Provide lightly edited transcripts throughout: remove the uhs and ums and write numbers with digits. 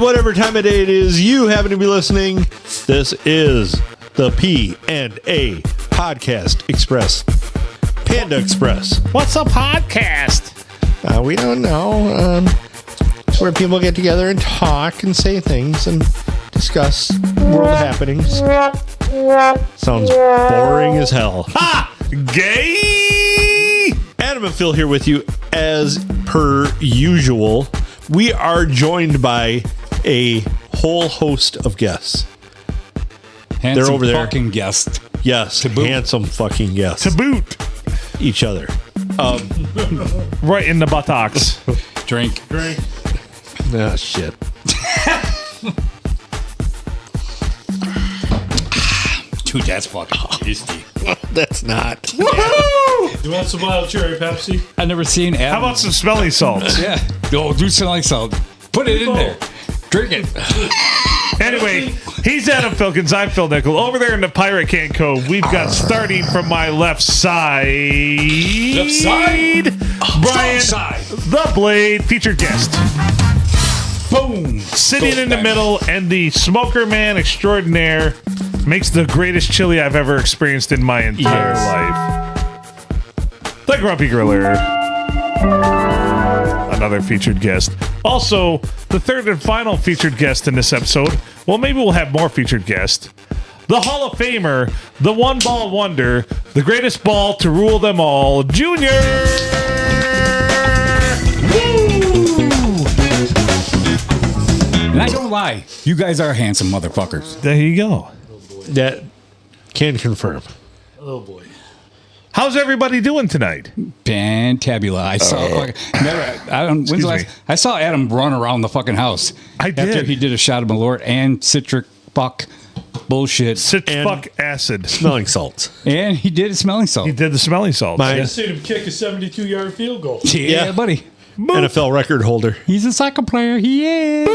whatever time of day it is you happen to be listening, this is the P&A Podcast Express. Panda Express. What's a podcast? We don't know. It's where people get together and talk and say things and discuss world happenings. Sounds boring as hell. Ha! Gay! Adam and Phil here with you as per usual. We are joined by a whole host of guests. Handsome They're over there. fucking guest. Yes, handsome fucking guests. To boot. Each other. Right in the buttocks. Drink. Ah, shit. Dude, that's fucking tasty. That's not. Woohoo! You want some wild cherry Pepsi? I've never seen Adam. How about some smelly salts? Yeah. Oh, do smelling salt. Put it in there. Drink it. Anyway, he's Adam Filkins. I'm Phil Nickel. Over there in the Pirate Can Cove, we've got starting from my left side. Left side? Brian, Strong side. the Blade, featured guest. Boom. Sitting Go in the back. middle, and the Smoker Man Extraordinaire makes the greatest chili I've ever experienced in my entire life. The Grumpy Griller. Another featured guest. Also, the third and final featured guest in this episode. Well, maybe we'll have more featured guests. The Hall of Famer, the one ball wonder, the greatest ball to rule them all, Junior! And I don't lie. You guys are handsome motherfuckers. There you go. That can confirm. Oh boy. How's everybody doing tonight? Fantabula. I saw. When's the last? I saw Adam run around the fucking house. I did. After he did a shot of Malort and citric fuck bullshit, Fuck acid. Smelling salts. and he did a smelling salt. He did the smelly salts. My- I seen him kick a 72-yard field goal. yeah, Yeah. buddy. NFL record holder. He's a soccer player. He is.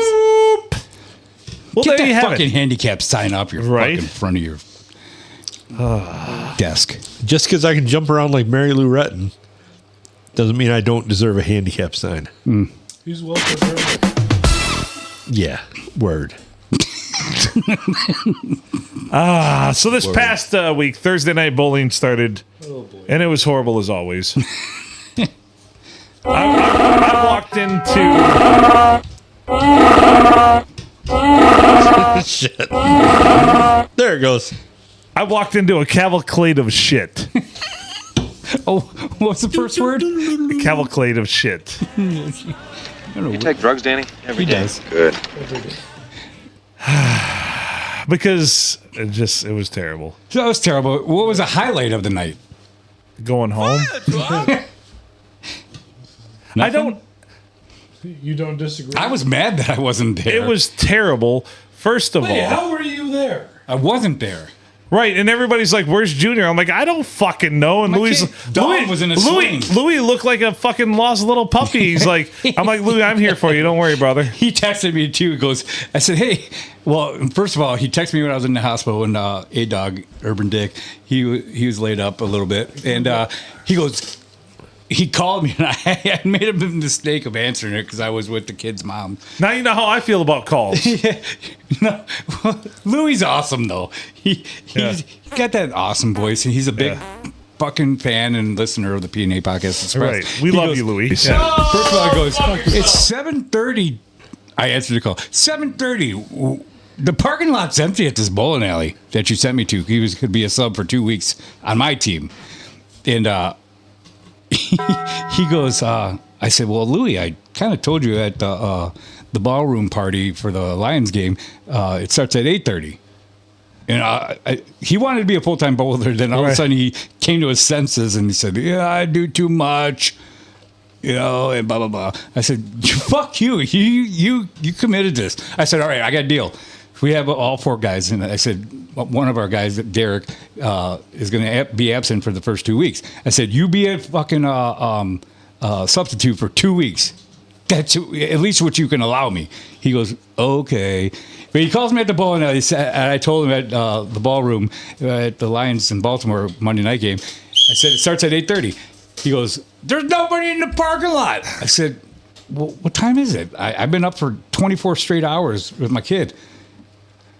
Well, Get there you that have fucking it. handicap sign up your Right. fucking front of your desk. Just because I can jump around like Mary Lou Retton doesn't mean I don't deserve a handicap sign. He's well prepared. Yeah, word. So this past week, Thursday night bowling started, and it was horrible as always. I walked into... Shit. There it goes. I walked into a cavalcade of shit. Oh, what's the first word? A cavalcade of shit. You take drugs, Danny? Every He day. does. Good. Because it was terrible. That was terrible. What was the highlight of the night? Going home. I don't... You don't disagree? I was mad that I wasn't there. It was terrible. First of Wait, all... how were you there? I wasn't there. Right, and everybody's like, "Where's Junior?" I'm like, "I don't fucking know." And My Louis kid, dog was in a sling. Louis looked like a fucking lost little puppy. He's like, "I'm like, Louis, I'm here for you. Don't worry, brother." He texted me too. He goes, I said, hey, well, first of all, he texted me when I was in the hospital and A-Dog, Urban Dick, he was laid up a little bit. And he goes, he called me and I made a mistake of answering it because I was with the kid's mom. Now you know how I feel about calls. No, Louis awesome though. He's got that awesome voice and he's a big fucking fan and listener of the P&A Podcast Express. Right, we love you, Louis. First of all, he goes, it's 7:30. I answered the call. 7:30. The parking lot's empty at this bowling alley that you sent me to. He could be a sub for 2 weeks on my team. And he goes, I said, well, Louis, I kind of told you at the ballroom party for the Lions game, it starts at 8:30. And he wanted to be a full-time bowler. Then all of a sudden he came to his senses and he said, yeah, I do too much. And blah, blah, blah. I said, fuck you. You committed this. I said, all right, I got a deal. We have all four guys. And I said, one of our guys, Derek, is going to be absent for the first 2 weeks. I said, you be a fucking substitute for 2 weeks. That's at least what you can allow me. He goes, okay. But he calls me at the ball, and I told him at the ballroom at the Lions in Baltimore Monday night game, I said, it starts at 8:30. He goes, there's nobody in the parking lot. I said, well, what time is it? I've been up for 24 straight hours with my kid.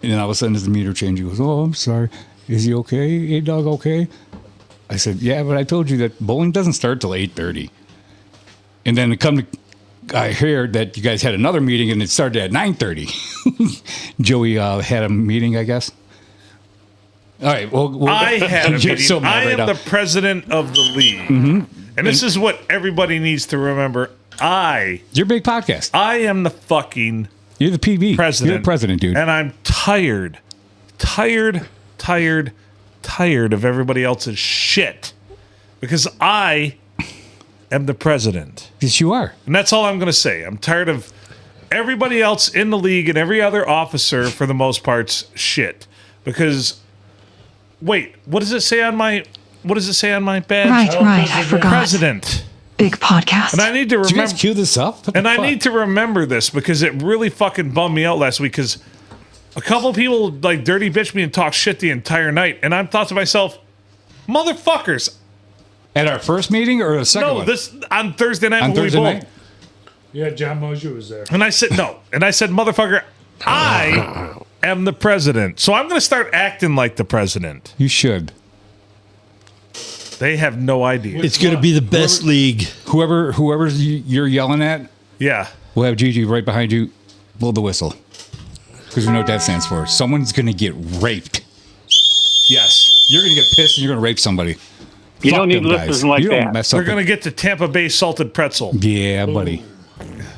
And then all of a sudden, as the meter changed, he goes, "Oh, I'm sorry. Is he okay? Hey, dog, okay?" I said, "Yeah, but I told you that bowling doesn't start till 8:30." And then I heard that you guys had another meeting and it started at 9:30. Joey had a meeting, I guess. All right. Well, I had a meeting. So I am right the president of the league. And this is what everybody needs to remember. Your big podcast. I am the fucking You're the PV. president. You're the president, dude. And I'm tired of everybody else's shit. Because I am the president. Yes, you are. And that's all I'm going to say. I'm tired of everybody else in the league and every other officer, for the most part's shit. Because, wait, what does it say on my badge? Right, I forgot. President. Big podcast. And I need to Did you guys remember. cue this up? And I need to remember this because it really fucking bummed me out last week because a couple of people like dirty bitch me and talk shit the entire night. And I thought to myself, motherfuckers. At our first meeting or a second No, one? this on Thursday night On when Thursday we night? bowled. Yeah, John Mosier was there. And I said, no. And I said, motherfucker, I am the president. So I'm going to start acting like the president. You should. They have no idea. It's going to be the best league. Whoever's you're yelling at, Yeah. we'll have Gigi right behind you. Blow the whistle. Because we know what that stands for. Someone's going to get raped. Yes. You're going to get pissed and you're going to rape somebody. You Fuck don't need them guys. listeners like You don't that. mess up They're going to get the Tampa Bay salted pretzel. Yeah, buddy.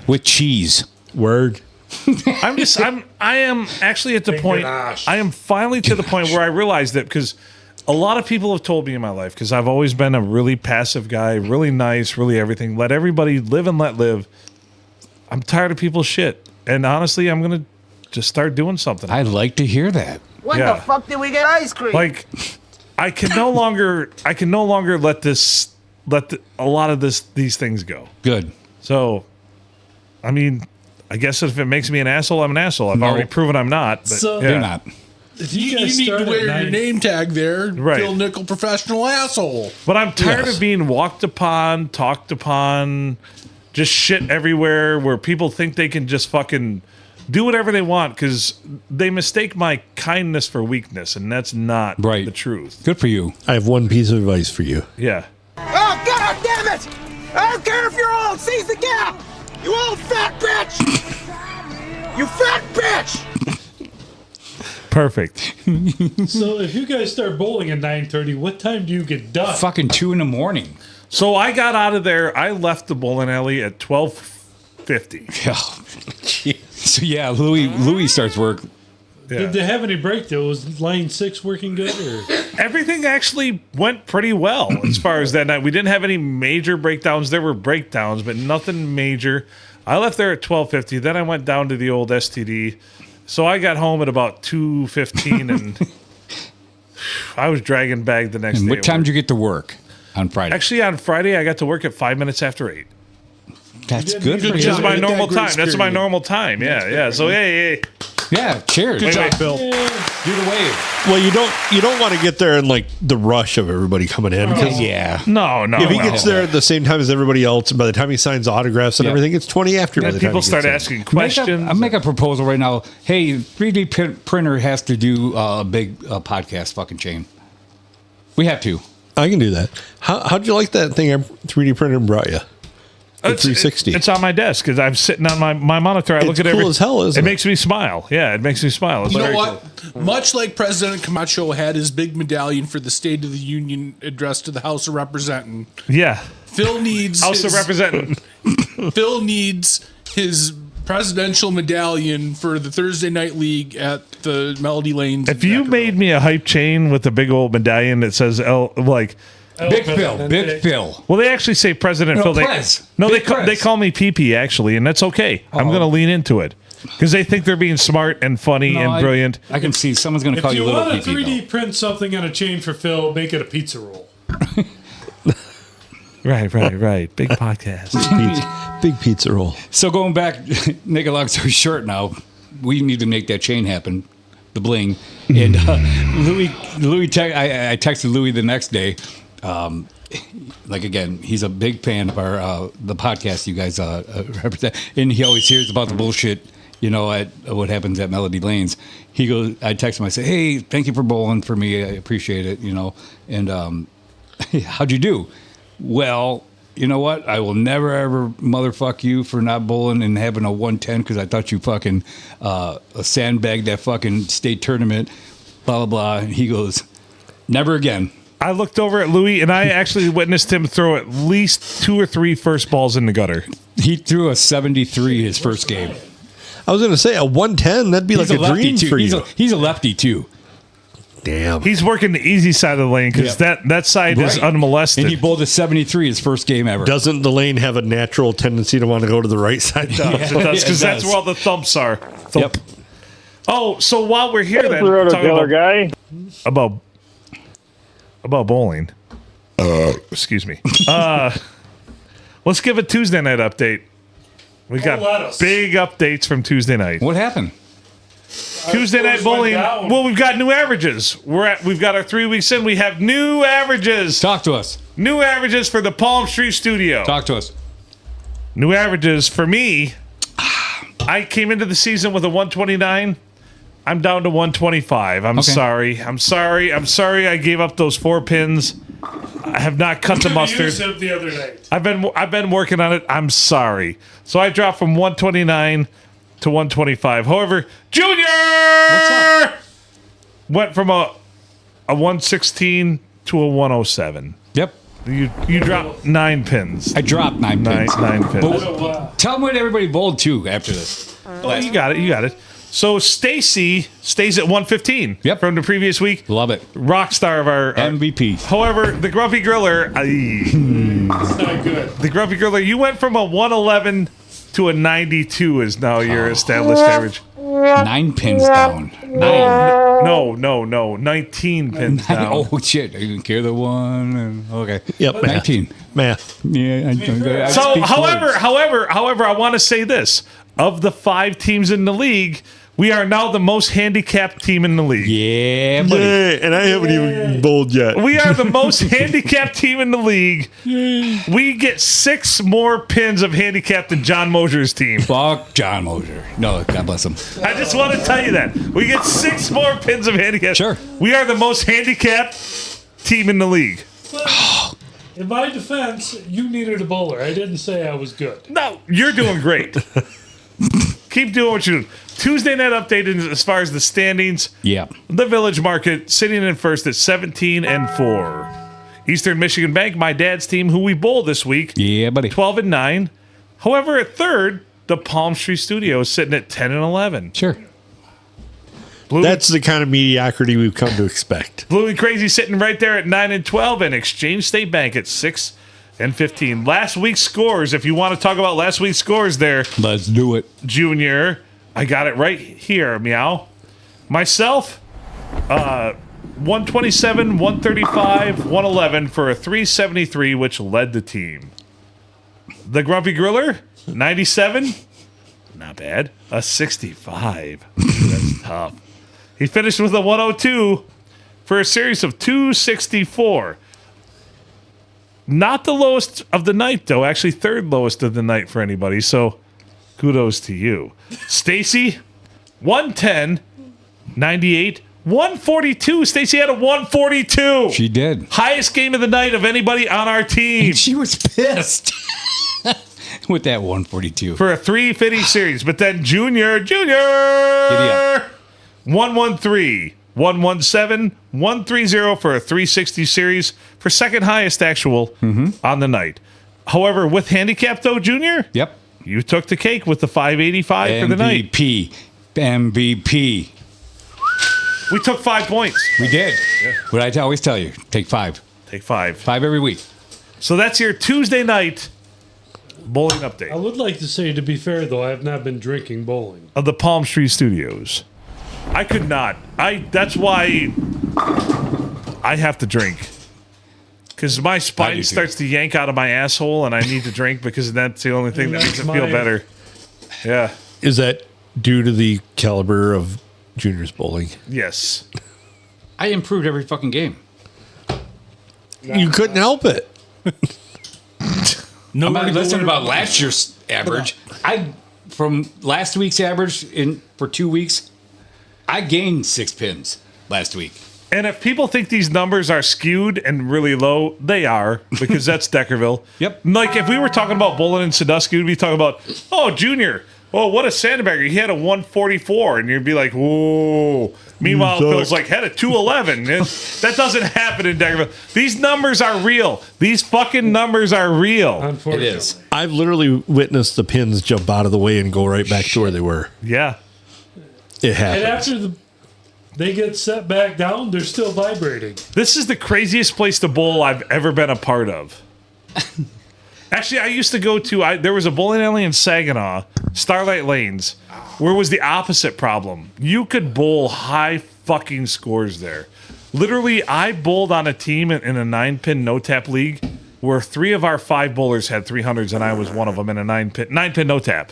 With cheese. Word. I am actually at the point, ganache. I am finally to the point where I realize that because a lot of people have told me in my life, because I've always been a really passive guy, really nice, really everything. Let everybody live and let live. I'm tired of people's shit. And honestly, I'm going to just start doing something. I'd like to hear that. When Yeah. the fuck did we get ice cream? Like, I can no longer let a lot of these things go. Good. So, I mean, I guess if it makes me an asshole, I'm an asshole. I've No. already proven I'm not. But So- yeah. You're not. You guys need to start wear at your 9. name tag there. Right. Phil Nickel, professional asshole. But I'm tired Yes. of being walked upon, talked upon, just shit everywhere where people think they can just fucking do whatever they want because they mistake my kindness for weakness, and that's not Right. the truth. Good for you. I have one piece of advice for you. Yeah. Oh, God damn it! I don't care if you're old, seize the gap! You old fat bitch! You fat bitch! Perfect. So if you guys start bowling at 9:30, what time do you get done? Fucking 2 a.m. So I got out of there. I left the bowling alley at 12:50. Yeah. So yeah, Louis starts work. Yeah. Did they have any breakdown? Was line 6 working good? Or Everything actually went pretty well as far as that night. We didn't have any major breakdowns. There were breakdowns, but nothing major. I left there at 12:50. Then I went down to the old STD. So I got home at about 2:15, and I was dragging bag the next And day. what at time work. did you get to work on Friday? Actually, on Friday, I got to work at 5 minutes after 8. That's did- good you for Which you. is my At that normal grace time. That's my period. normal time. Yeah. So hey. Yeah, cheers. Wait, wait. Phil. Do the wave. Well, you don't want to get there in like the rush of everybody coming in because Yeah. No. if he gets there at the same time as everybody else, and by the time he signs autographs and Yeah. everything, it's 20 after. By And the time people he start gets in. asking questions. I'll make a proposal right now. Hey, 3D printer has to do a big podcast fucking chain. We have to. I can do that. How'd you like that thing I 3D printer brought you? The 360. It's on my desk because I'm sitting on my monitor. I look It's at cool every. as hell, isn't it it? makes me smile. Yeah, it makes me smile. It's You know very what? cool. Much like President Camacho had his big medallion for the State of the Union address to the House of Representatives, Yeah. Phil needs House of his, Representing. Phil needs his presidential medallion for the Thursday Night League at the Melody Lanes. If you made me a hype chain with a big old medallion that says L, like, Big Phil. Big Phil. well, they actually say President No, Phil. Prez. No, Big they Prez. call me PP actually, and that's okay. I'm going to lean into it because they think they're being smart and funny No, and brilliant. I can see someone's going to if call you you little want to PP. 3D print something on a chain for Phil, make it a pizza roll. Right. Big podcast. Big pizza roll. So going back, make a long story short now, we need to make that chain happen, the bling. And Louis, I texted Louis the next day. Like again, he's a big fan of our the podcast you guys represent, and he always hears about the bullshit you know, at what happens at Melody Lanes. He goes, I text him, I say, hey, thank you for bowling for me. I appreciate it, you know. And how'd you do? Well, you know what? I will never, ever motherfuck you for not bowling and having a 110 because I thought you fucking sandbagged that fucking state tournament, blah, blah, blah. And he goes, never again. I looked over at Louis, and I actually witnessed him throw at least 2 or 3 first balls in the gutter. He threw a 73 his first game. I was going to say a 110. That'd be like a dream for you. He's a lefty, too. Damn. He's working the easy side of the lane because that side is unmolested. And he bowled a 73 his first game ever. Doesn't the lane have a natural tendency to want to go to the right side? It does, because that's where all the thumps are. Thump. Yep. Oh, so while we're here, then talking about bowling. Excuse me. Let's give a Tuesday night update. We got big updates from Tuesday night. What happened? Tuesday night bowling. Well, we've got new averages. We've got our 3 weeks in. We have new averages. Talk to us. New averages for the Palm Street studio. Talk to us. New averages for me. I came into the season with a 129. I'm down to 125. I'm sorry. I gave up those 4 pins. I have not cut the mustard. The other night. I've been working on it. I'm sorry. So I dropped from 129 to 125. However, Junior went from a 116 to a 107. Yep. You dropped 9 pins. I dropped 9 pins. 9 pins. But tell them what everybody bowled to after this. Oh, you got it. So Stacy stays at 115 from the previous week. Love it. Rock star of our MVP. However, the Grumpy Griller, It's not good. the Grumpy Griller, you went from a 111 to a 92 is now your established average. 9 pins down. 19 pins down. Oh shit! I didn't care the one. Okay. Yep. 19. Math. Yeah. So, however, I want to say this: of the 5 teams in the league, we are now the most handicapped team in the league. Yeah, buddy. Yay, and I haven't even bowled yet. We are the most handicapped team in the league. We get 6 more pins of handicap than John Mosier's team. Fuck John Mosier. No, God bless him. I just want to tell you that. We get 6 more pins of handicap. Sure. We are the most handicapped team in the league. In my defense, you needed a bowler. I didn't say I was good. No, you're doing great. Keep doing what you're doing. Tuesday night update as far as the standings. Yeah. The Village Market sitting in first at 17-4. Eastern Michigan Bank, my dad's team, who we bowl this week. Yeah, buddy. 12-9. However, at third, the Palm Street Studio is sitting at 10-11. Sure. That's the kind of mediocrity we've come to expect. Blue and Crazy sitting right there at 9-12, and Exchange State Bank at 6-15. Last week's scores, if you want to talk about last week's scores there, Let's do it. Junior, I got it right here, meow. Myself, 127, 135, 111 for a 373, which led the team. The Grumpy Griller, 97, not bad. A 65. That's tough. He finished with a 102 for a series of 264. Not the lowest of the night, though. Actually, third lowest of the night for anybody. So, kudos to you. Stacy, 110, 98, 142. Stacy had a 142. She did. Highest game of the night of anybody on our team. She was pissed with that 142 for a 350 series. But then Junior, 113, 117, 130 for a 360 series for second highest actual on the night. However, with handicap though, Junior, Yep. you took the cake with the 585 for the night. MVP. We took 5 points. We did. What I always tell you, take 5. Take 5. 5 every week. So that's your Tuesday night bowling update I would like to say, to be fair, though, I have not been drinking bowling. of the Palm Street Studios. I could not. That's why I have to drink. Because my spine starts to yank out of my asshole, and I need to drink because that's the only thing that makes it feel better. Yeah. Is that due to the caliber of Junior's bowling? Yes. I improved every fucking game. You couldn't help it. I'm not listening about last year's average. I from last week's average for 2 weeks, I gained 6 pins last week. And if people think these numbers are skewed and really low, they are, because that's Deckerville. Yep. Like, if we were talking about Bolin and Sandusky, we'd be talking about, oh, Junior, oh, what a sandbagger. He had a 144, and you'd be like, whoa. Meanwhile, Phil's like, had a 211. That doesn't happen in Deckerville. These numbers are real. These fucking numbers are real. It is. I've literally witnessed the pins jump out of the way and go right back to where they were. Yeah. It And happens. after they get set back down, they're still vibrating. This is the craziest place to bowl I've ever been a part of. Actually, I used to go to, there was a bowling alley in Saginaw, Starlight Lanes, where was the opposite problem. You could bowl high fucking scores there. Literally, I bowled on a team in a 9-pin no-tap league where 3 of our 5 bowlers had 300s, and I was one of them in a 9-pin no-tap.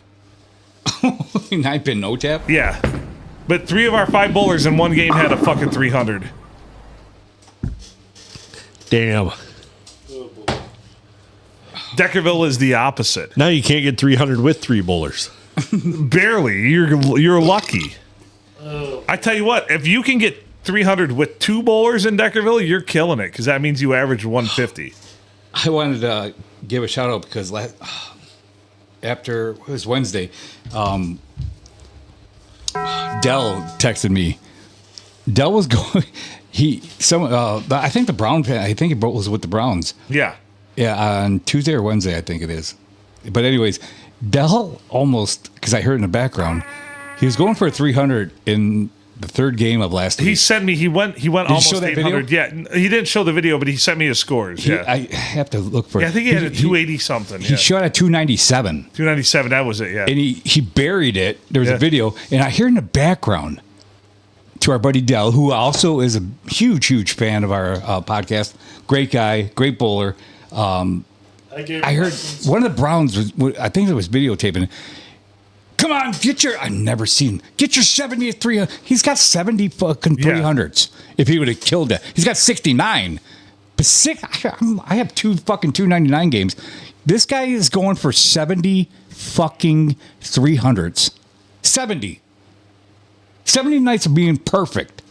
9-pin no tap? Yeah. But 3 of our 5 bowlers in one game had a fucking 300. Damn. Deckerville is the opposite. Now you can't get 300 with 3 bowlers. Barely. You're lucky. I tell you what, if you can get 300 with 2 bowlers in Deckerville, you're killing it, because that means you average 150. I wanted to give a shout out because after it was Wednesday, Dell texted me. Dell was going. I think the Brown. I think he was with the Browns. Yeah. Yeah, on Tuesday or Wednesday, I think it is. But anyways, Dell almost, because I heard in the background, he was going for a 300 in the 3rd game of last week. He sent me. He went almost show that 800. video? Yeah, he didn't show the video, but he sent me his scores. Yeah. I have to look for it. I think he had a 280 something. He shot a 297. 297. That was it. Yeah. And he buried it. There was Yeah. a video, and I hear in the background to our buddy Dell, who also is a huge fan of our podcast. Great guy, great bowler. I heard one of the Browns I think it was videotaping. Come on, I've never seen. Get your 70 at 300. He's got 70 fucking 300s. If he would have killed it, he's got 69. But I have 2 fucking 299 games. This guy is going for 70 fucking 300s. 70 nights of being perfect.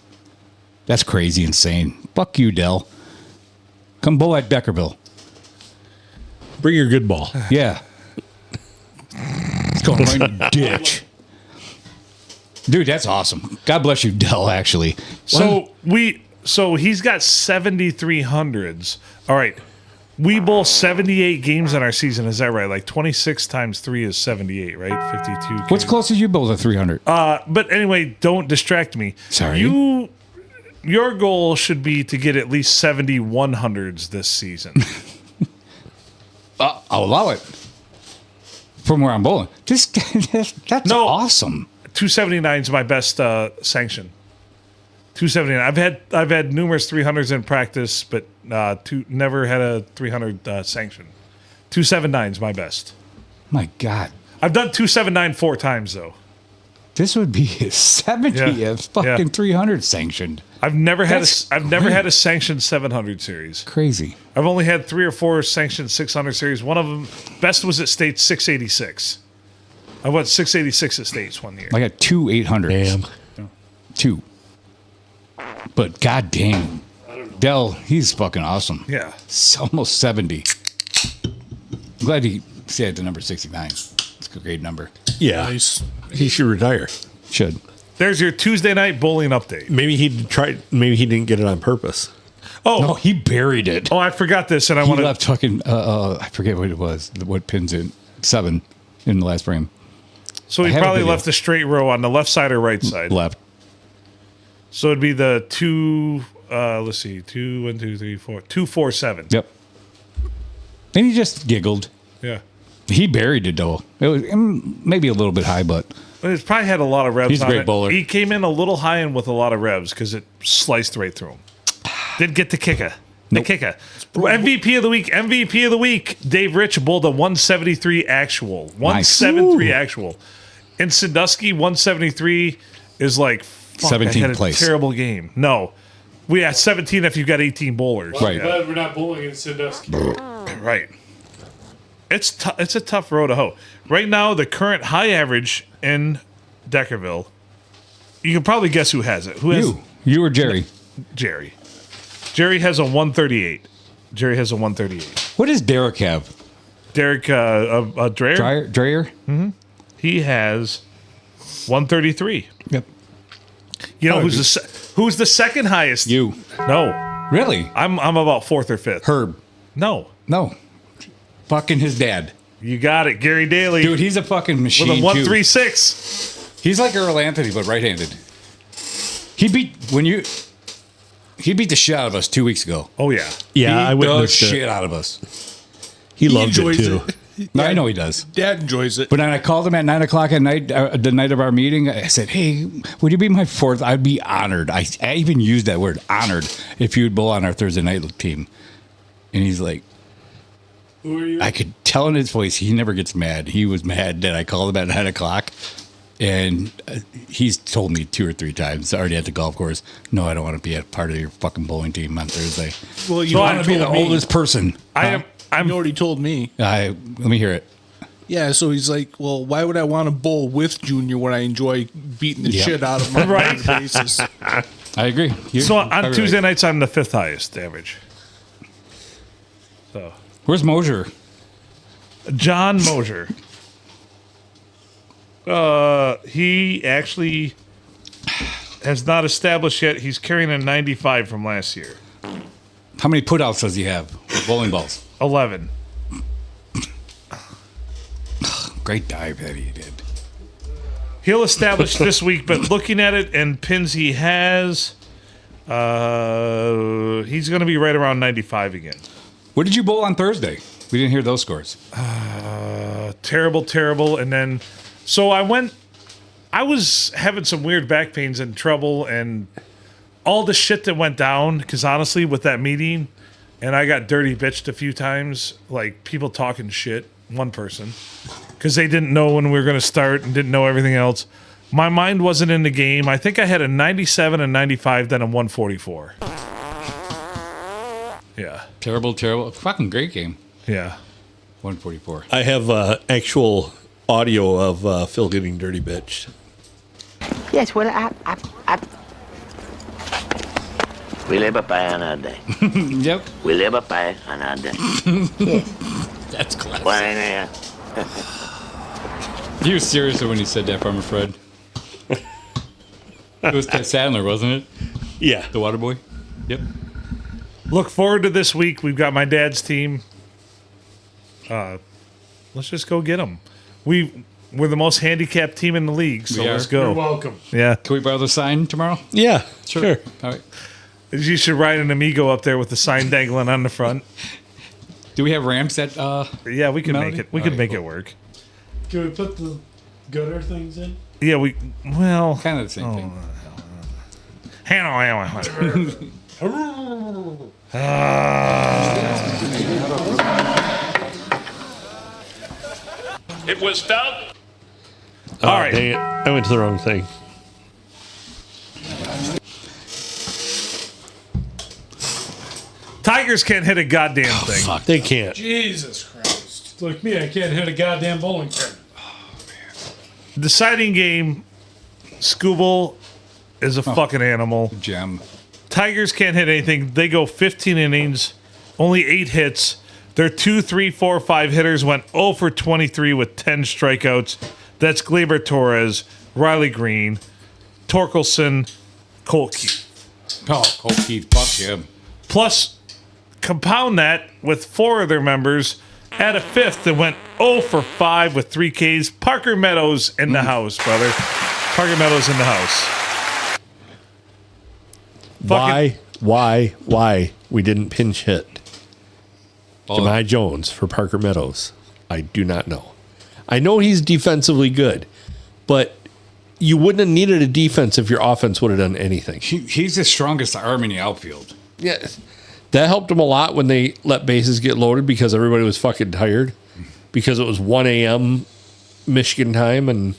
That's crazy insane. Fuck you, Dell. Come bowl at Deckerville. Bring your good ball. Yeah. It's going right in the ditch. Dude, that's awesome. God bless you, Dell, actually. So he's got 7,300s. All right. We bowl 78 games in our season. Is that right? Like 26 times 3 is 78, right? 52. What's closest you bowled to 300? But anyway, don't distract me. Sorry. Your goal should be to get at least 7,100s this season. I'll allow it. From where I'm bowling. That's awesome. 279 is my best sanction. 279. I've had numerous 300s in practice, but never had a 300 sanction. 279 is my best. My God. I've done 279 4 times though. This would be his 70th fucking 300 sanctioned. I've never had a sanctioned 700 series. Crazy. I've only had 3 or 4 sanctioned 600 series. One of them best was at States 686. I went 686 at States one year. I got 2 800s. Damn. 2. But god damn. Dell, he's fucking awesome. Yeah. It's almost 70. I'm glad he said the number 69. It's a great number. Yeah. Nice. He should retire. Should. There's your Tuesday night bowling update. Maybe he didn't get it on purpose. Oh, No, he buried it. I forgot this, and I He want to. left fucking, I forget what it was, what pins in, 7 in the last frame. So I he have a probably video. left the straight row on the left side or right side. Left. So it'd be the 2. Let's see, 2, 1, 2, 3, 4, 2, 4, 7. Yep. And he just giggled. Yeah, He buried it, though. It was maybe a little bit high, but but it's probably had a lot of revs. He's a on great it. bowler. He came in a little high and with a lot of revs because it sliced right through him. Didn't get the kicker. The kicker. MVP of the week. Dave Rich bowled a 173 actual. 173 actual. In Sandusky, 173 is like 17th I had a place. terrible game. No. We had 17 if you've got 18 bowlers. Right. Glad we're not bowling in Sandusky. Right. it's a tough road to hoe. Right now, the current high average in Deckerville, you can probably guess who has it. Who has You or Jerry? Jerry. Jerry has a 138. Jerry has a 138. What does Derek have? Derek Dreyer? Dreyer? He has 133. Yep. You know who's the second highest? You. No. Really? I'm about fourth or fifth. Herb. No. Fucking his dad. You got it, Gary Daly. Dude, he's a fucking machine. With a 136. He's like Earl Anthony, but right-handed. He beat the shit out of us 2 weeks ago. Oh yeah. Yeah, I He does witnessed it. shit out of us. He loved it enjoys too. No, I know he does. Dad enjoys it. But then I called him at 9 o'clock at night, the night of our meeting. I said, "Hey, would you be my fourth? I'd be honored." I even used that word, honored, if you'd bowl on our Thursday night team. And he's like, Who are you? I could tell in his voice, he never gets mad. He was mad that I called him at 9 o'clock. And he's told me 2 or 3 times, already at the golf course, no, I don't want to be a part of your fucking bowling team on Thursday. Well, You want to be the oldest person. I'm You already told me. Let me hear it. Yeah, so he's like, well, why would I want to bowl with Junior when I enjoy beating the Yeah. shit out of him on a Right. daily basis? I agree. so on Tuesday nights I'm the 5th highest average. So Where's Mosier? John Mosier. He actually has not established yet. He's carrying a 95 from last year. How many putouts does he have? Bowling balls. 11. Great dive that he did. He'll establish this week, but looking at it and pins he has, he's going to be right around 95 again. What did you bowl on Thursday? We didn't hear those scores. Terrible. And then, so I was having some weird back pains and trouble and all the shit that went down. Because honestly, with that meeting, and I got dirty bitched a few times, like people talking shit, one person, because they didn't know when we were going to start and didn't know everything else. My mind wasn't in the game. I think I had a 97 and 95, then a 144. Yeah. Terrible. Fucking great game. Yeah. 144. I have actual audio of Phil getting dirty bitched. Yes, well, we live up by another day. Yep. We live up by another day. Yes. That's classic. Well, He was serious when he said that, Farmer Fred. It was Ted Sandler, wasn't it? Yeah. The water boy? Yep. Look forward to this week. We've got my dad's team. Let's just go get them. We're the most handicapped team in the league, so We are. let's go. You're welcome. Yeah. Can we borrow the sign tomorrow? Yeah. Sure. All right. You should ride an Amigo up there with the sign dangling on the front. Do we have ramps at Yeah, we can Melody? make it. We All can right, make cool. it work. Can we put the gutter things in? Yeah, well, kind of the same thing? hang on. It was found. All right. Dang it. I went to the wrong thing. Tigers can't hit a goddamn thing. Fuck. They can't. Jesus Christ. It's like me, I can't hit a goddamn bowling pin. Deciding game, Scooble is a fucking animal. Gem. Tigers can't hit anything. They go 15 innings, only 8 hits. Their 2, 3, 4, 5 hitters went 0 for 23 with 10 strikeouts. That's Gleyber Torres, Riley Green, Torkelson, Colt Keith. Oh, Colt Keith. Fuck him. Plus, compound that with 4 of their members. Add a 5th that went 0 for 5 with 3 Ks. Parker Meadows in the house, brother. Parker Meadows in the house. Why we didn't pinch hit Oh, Jahmai Jones for Parker Meadows? I do not know. I know he's defensively good, but you wouldn't have needed a defense if your offense would have done anything. he's the strongest arm in the outfield. Yeah, that helped him a lot when they let bases get loaded because everybody was fucking tired because it was 1 a.m. Michigan time, and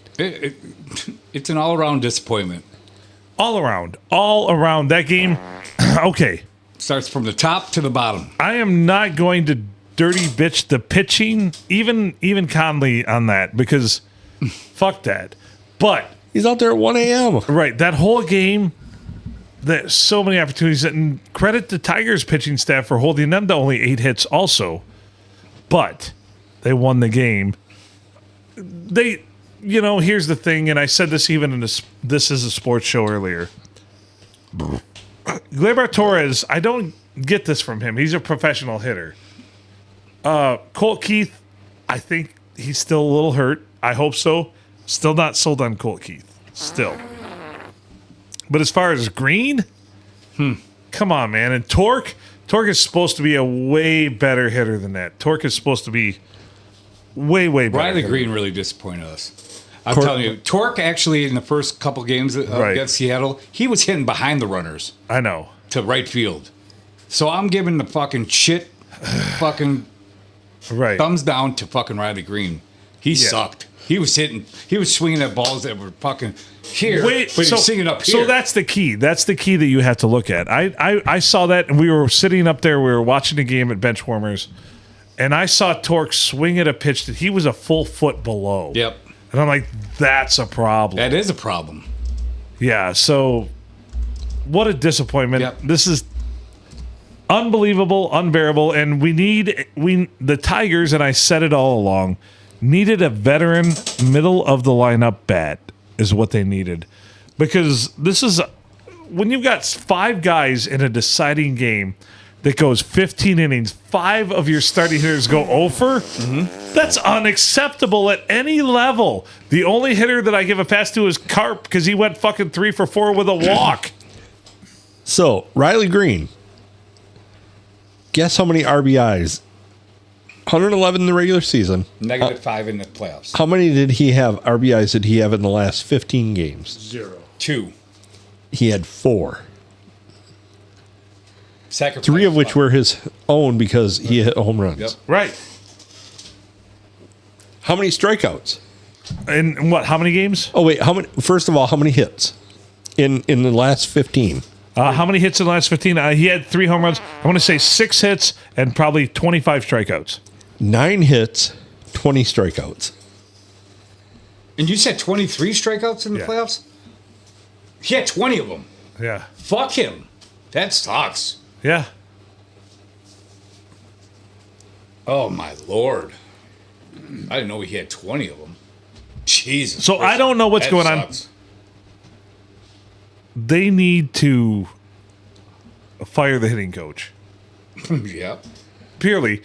It's an all-around disappointment. All around. That game. Okay. Starts from the top to the bottom. I am not going to dirty bitch the pitching, even Conley on that, because fuck that. But he's out there at 1 a.m. Right, that whole game, there's so many opportunities. And credit the Tigers pitching staff for holding them to only 8 hits also. But they won the game. Here's the thing, and I said this even in This Is a Sports Show earlier. Gleyber Torres, I don't get this from him. He's a professional hitter. Colt Keith, I think he's still a little hurt. I hope so. Still not sold on Colt Keith. Still. But as far as Green, come on, man. And Torque is supposed to be a way better hitter than that. Torque is supposed to be way better. Riley Green really disappointed us. I'm telling you, Torque actually in the first couple games against Seattle, he was hitting behind the runners. I know. To right field. So I'm giving the fucking thumbs down to fucking Riley Green. He sucked. He was swinging at balls that were fucking here, but he's singing up here. So that's the key. That's the key that you have to look at. I saw that, and we were sitting up there. We were watching the game at Benchwarmers, and I saw Torque swing at a pitch that he was a full foot below. Yep. And I'm like, that's a problem. That is a problem. Yeah, so what a disappointment. Yep. This is unbelievable, unbearable, and the Tigers, and I said it all along, needed a veteran middle of the lineup bat is what they needed. Because this is when you've got 5 guys in a deciding game that goes 15 innings, 5 of your starting hitters go over. That's unacceptable at any level. The only hitter that I give a pass to is Carp because he went fucking 3 for 4 with a walk. So, Riley Green, guess how many RBIs? 111 in the regular season. -5 in the playoffs. How many RBIs did he have in the last 15 games? 0. 2. He had 4. Sacrifice 3 of which were his own because he hit home runs. Yep. Right. How many strikeouts? And what? How many games? Oh wait, first of all, how many hits in the last 15? How many hits in the last 15? He had 3 home runs. I want to say 6 hits and probably 25 strikeouts. 9 hits, 20 strikeouts. And you said 23 strikeouts in the playoffs? He had 20 of them. Yeah. Fuck him. That sucks. Yeah. Oh, my Lord. I didn't know he had 20 of them. Jesus. So I don't know what's going on. They need to fire the hitting coach. Yeah. Purely.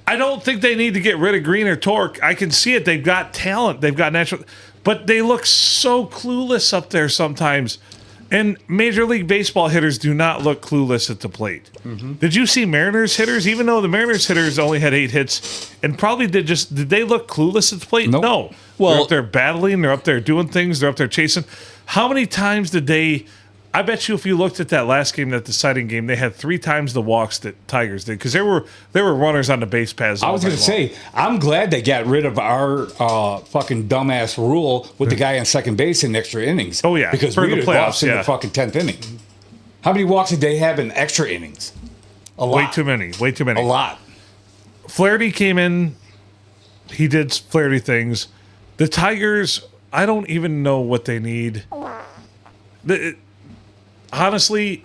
I don't think they need to get rid of Green or Torque. I can see it. They've got talent. They've got natural. But they look so clueless up there sometimes. And Major League Baseball hitters do not look clueless at the plate. Mm-hmm. Did you see Mariners hitters? Even though the Mariners hitters only had 8 hits, and probably did they look clueless at the plate? Nope. No. Well, they're up there battling. They're up there doing things. They're up there chasing. How many times did they? I bet you if you looked at that last game, that deciding game, they had 3 times the walks that Tigers did because there were runners on the base paths. I was going to say, I'm glad they got rid of our fucking dumbass rule with the guy on second base in extra innings. Oh, yeah. Because For we the had lost playoffs, in the fucking 10th inning. How many walks did they have in extra innings? A lot. Way too many. Way too many. A lot. Flaherty came in. He did Flaherty things. The Tigers, I don't even know what they need. Honestly,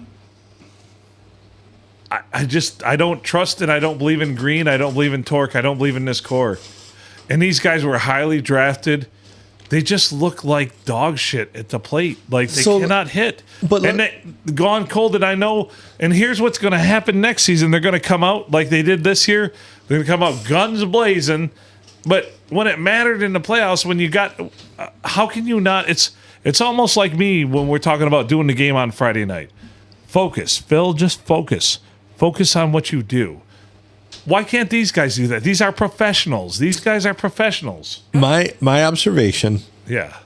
I don't trust and I don't believe in Green. I don't believe in Torque. I don't believe in this core. And these guys were highly drafted. They just look like dog shit at the plate. Like they cannot hit. And they gone cold. And I know. And here's what's going to happen next season. They're going to come out like they did this year. They're going to come out guns blazing. But when it mattered in the playoffs, when you got, how can you not? It's almost like me when we're talking about doing the game on Friday night. Focus, Phil. Just focus. Focus on what you do. Why can't these guys do that? These are professionals. These guys are professionals. My observation. Yeah.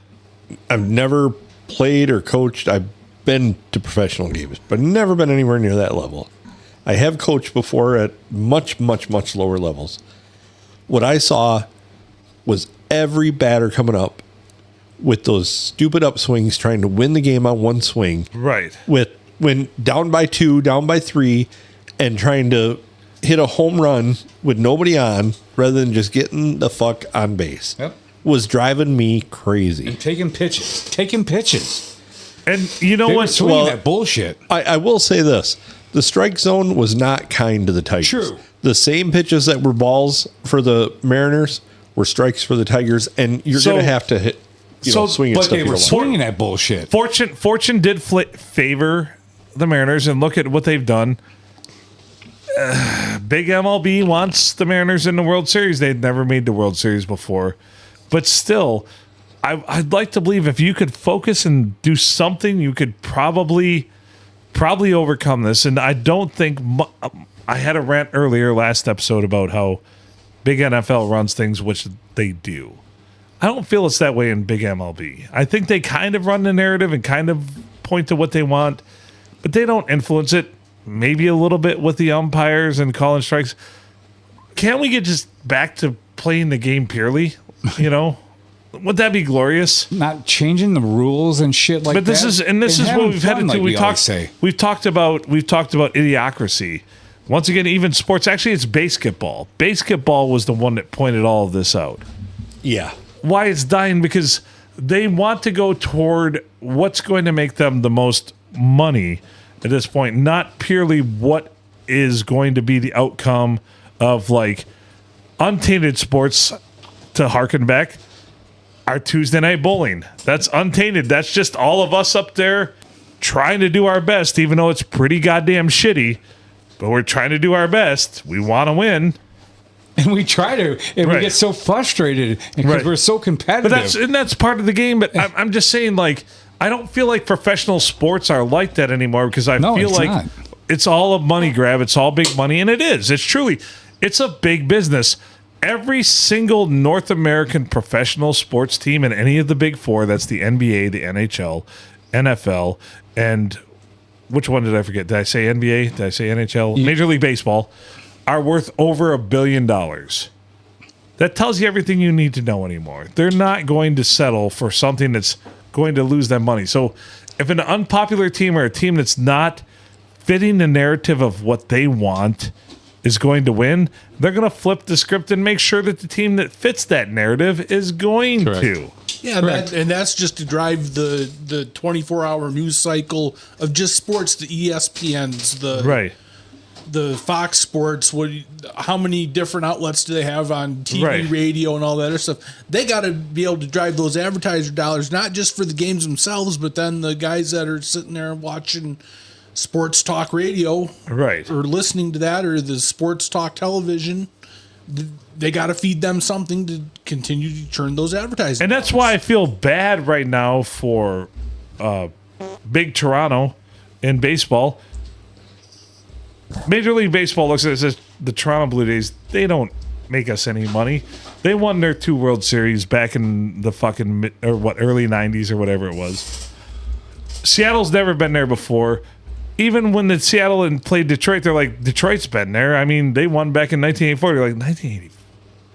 I've never played or coached. I've been to professional games, but never been anywhere near that level. I have coached before at much, much, much lower levels. What I saw was every batter coming up with those stupid upswings, trying to win the game on one swing. Right. When down by 2, down by 3, and trying to hit a home run with nobody on rather than just getting the fuck on base. Yep. Was driving me crazy. And taking pitches. And you know They were what? swinging that bullshit. I will say this. The strike zone was not kind to the Tigers. True. The same pitches that were balls for the Mariners were strikes for the Tigers, and you're going to have to hit, swing at But stuff they you were don't want. swinging that bullshit. Fortune did favor the Mariners, and look at what they've done. Big MLB wants the Mariners in the World Series. They'd never made the World Series before. But still, I'd like to believe if you could focus and do something, you could probably overcome this. And I don't think I had a rant earlier last episode about how big NFL runs things, which they do. I don't feel it's that way in big MLB. I think they kind of run the narrative and kind of point to what they want, but they don't influence it. Maybe a little bit with the umpires and calling strikes. Can't we get just back to playing the game purely? You know, would that be glorious? Not changing the rules and shit like that. But this is what we've had to do. We've talked about idiocracy. Once again, even sports. Actually, it's basketball. Basketball was the one that pointed all of this out. Yeah. Why it's dying, because they want to go toward what's going to make them the most money at this point, not purely what is going to be the outcome of like untainted sports. To harken back, our Tuesday night bowling. That's untainted. That's just all of us up there trying to do our best, even though it's pretty goddamn shitty. But we're trying to do our best. We want to win. And we try to, and we get so frustrated because we're so competitive. But that's part of the game. But I'm just saying, like, I don't feel like professional sports are like that anymore, because I feel like it's all a money grab. It's all big money, and it is. It's a big business. Every single North American professional sports team in any of the big four, that's the NBA, the NHL, NFL, and which one did I forget? Did I say NBA? Did I say NHL? Major League Baseball, are worth over $1 billion. That tells you everything you need to know anymore. They're not going to settle for something that's going to lose them money. So if an unpopular team or a team that's not fitting the narrative of what they want is going to win, they're going to flip the script and make sure that the team that fits that narrative is going to. Yeah, and that's just to drive the 24-hour news cycle of just sports, the ESPNs, the Fox Sports. How many different outlets do they have on TV, radio, and all that other stuff? They got to be able to drive those advertiser dollars, not just for the games themselves, but then the guys that are sitting there watching sports talk radio, or listening to that, or the sports talk television. They got to feed them something to continue to churn those advertising. And that's why I feel bad right now for big Toronto in baseball. Major League Baseball looks at it and says, the Toronto Blue Jays, they don't make us any money. They won their 2 World Series back in the fucking early 90s or whatever it was. Seattle's never been there before. Even when the Seattle and played Detroit, they're like, Detroit's been there. I mean, they won back in 1984. They're like, 1980.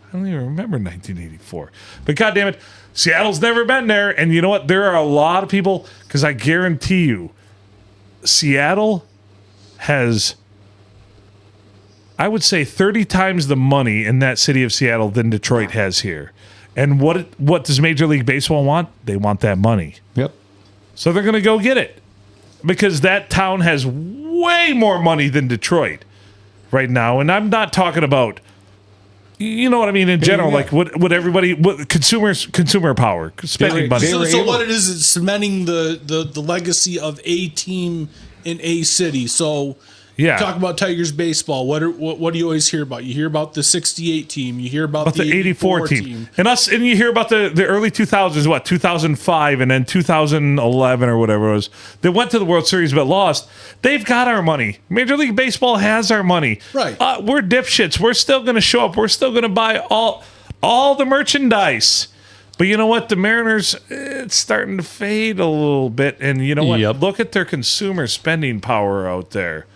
I don't even remember 1984. But goddamn it, Seattle's never been there. And you know what? There are a lot of people, because I guarantee you, Seattle has, I would say, 30 times the money in that city of Seattle than Detroit has here. And what does Major League Baseball want? They want that money. Yep. So they're going to go get it. Because that town has way more money than Detroit right now. And I'm not talking about, you know what I mean, in general, like what everybody, consumer power, spending money. So what it is cementing the legacy of a team in a city. So talk about Tigers baseball. What do you always hear about? You hear about the 68 team. You hear about the 84 team. And you hear about the early 2000s, 2005 and then 2011 or whatever it was. They went to the World Series but lost. They've got our money. Major League Baseball has our money. Right. We're dipshits. We're still going to show up. We're still going to buy all the merchandise. But you know what? The Mariners, it's starting to fade a little bit. And you know what? Yep. Look at their consumer spending power out there.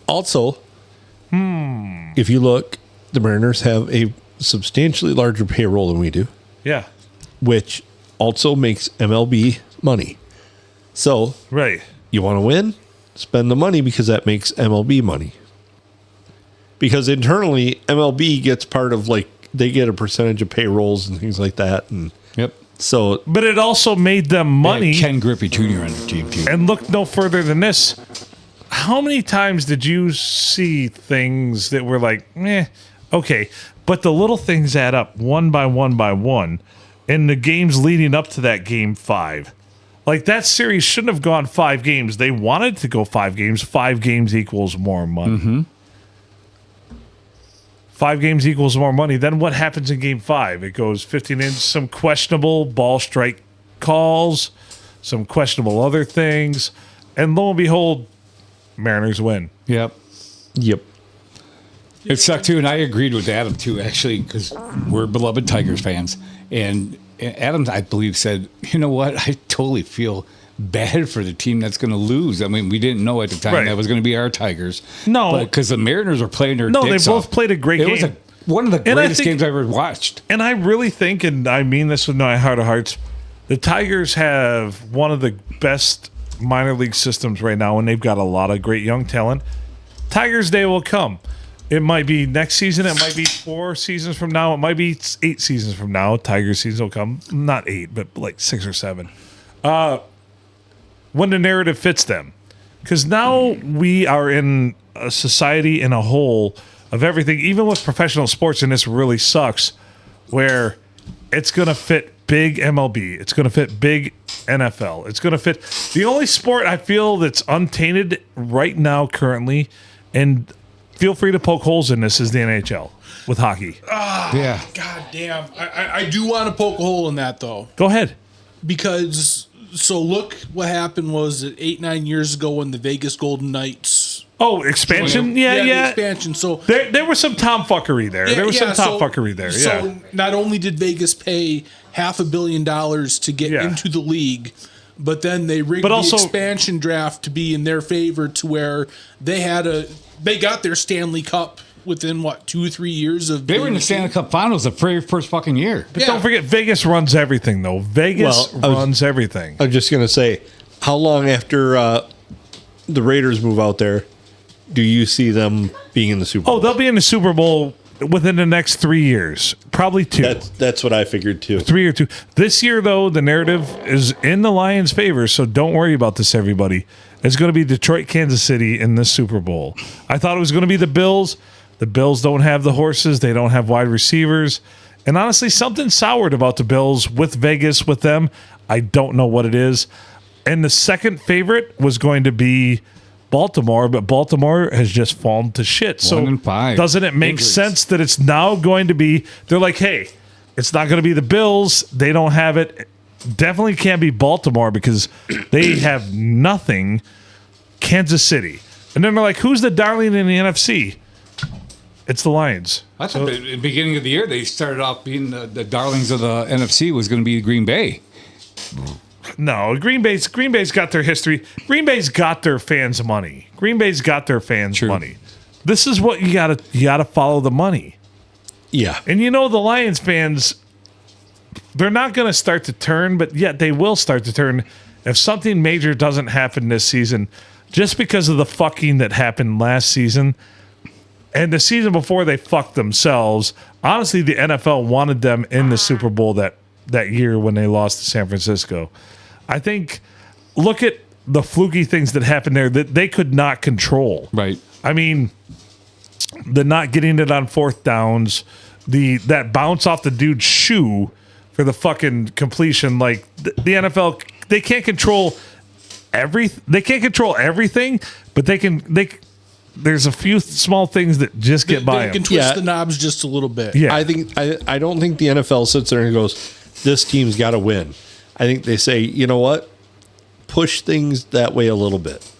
Also, if you look, the Mariners have a substantially larger payroll than we do. Yeah. Which also makes MLB money. So, right. You want to win? spend the money because that makes MLB money. Because internally, MLB gets part of they get a percentage of payrolls and things like that. And Yep. so, But it also made them money. Ken Griffey Jr. on the team, too. And look no further than this. How many times did you see things that were like, okay, but the little things add up one by one by one in the games leading up to that game 5? Like, that series shouldn't have gone 5 games. They wanted to go 5 games. 5 games equals more money. Mm-hmm. 5 games equals more money. Then what happens in game 5? It goes 15 innings, some questionable ball strike calls, some questionable other things, and lo and behold, Mariners win. Yep. It sucked too, and I agreed with Adam too, actually, because we're beloved Tigers fans. And Adam, I believe, said, "You know what? I totally feel bad for the team that's going to lose." I mean, we didn't know at the time that was going to be our Tigers. No, because the Mariners are playing their they dicks both off. played a great game. It was one of the greatest games I ever watched. And I really think, and I mean this with my heart of hearts, the Tigers have one of the best minor league systems right now, and they've got a lot of great young talent. Tigers Day will come. It might be next season. It might be 4 seasons from now. It might be 8 seasons from now. Tigers season will come. Not 8, but like 6 or 7. When the narrative fits them. Because now we are in a society in a whole of everything, even with professional sports, and this really sucks, where it's going to fit big MLB. It's going to fit big NFL. It's going to fit. The only sport I feel that's untainted right now currently, and feel free to poke holes in this, is the NHL with hockey. Yeah. God damn. I do want to poke a hole in that, though. Go ahead. Because, so look what happened was 8-9 years ago when the Vegas Golden Knights. Oh, expansion? The Yeah. expansion. So there was some tomfuckery there. There was some tomfuckery there. Yeah. So not only did Vegas pay $500 million to get into the league, but then they rigged the expansion draft to be in their favor, to where they got their Stanley Cup within 2 or 3 years of. They were in the Stanley Cup Finals the very first fucking year. But don't forget, Vegas runs everything, though. Vegas runs everything. I was just going to say, how long after the Raiders move out there do you see them being in the Super Bowl? Oh, they'll be in the Super Bowl within the next 3 years. Probably 2. That's what I figured, too. 3 or 2. This year, though, the narrative is in the Lions' favor, so don't worry about this, everybody. It's going to be Detroit, Kansas City in this Super Bowl. I thought it was going to be the Bills. The Bills don't have the horses. They don't have wide receivers. And honestly, something soured about the Bills with Vegas, with them. I don't know what it is. And the second favorite was going to be Baltimore, but Baltimore has just fallen to shit. So 1-5. Doesn't it make sense that it's now going to be, they're like, hey, it's not going to be the Bills. They don't have it. Definitely can't be Baltimore because they have nothing. Kansas City. And then they're like, who's the darling in the NFC? It's the Lions. I thought at the beginning of the year they started off being the darlings of the NFC was going to be Green Bay. No, Green Bay's got their history. Green Bay's got their fans' money. Green Bay's got their fans' money. This is what you gotta follow the money. Yeah. And the Lions fans, they're not gonna start to turn, but yet they will start to turn if something major doesn't happen this season, just because of the fucking that happened last season. And the season before they fucked themselves. Honestly, the NFL wanted them in the Super Bowl that year when they lost to San Francisco. I think, look at the fluky things that happened there that they could not control. Right. I mean, the not getting it on 4th downs, that bounce off the dude's shoe for the fucking completion. Like the NFL, they can't control They can't control everything, but there's a few small things that just get by them. They can twist the knobs just a little bit. Yeah. I don't think the NFL sits there and goes, this team's got to win. I think they say, you know what? Push things that way a little bit.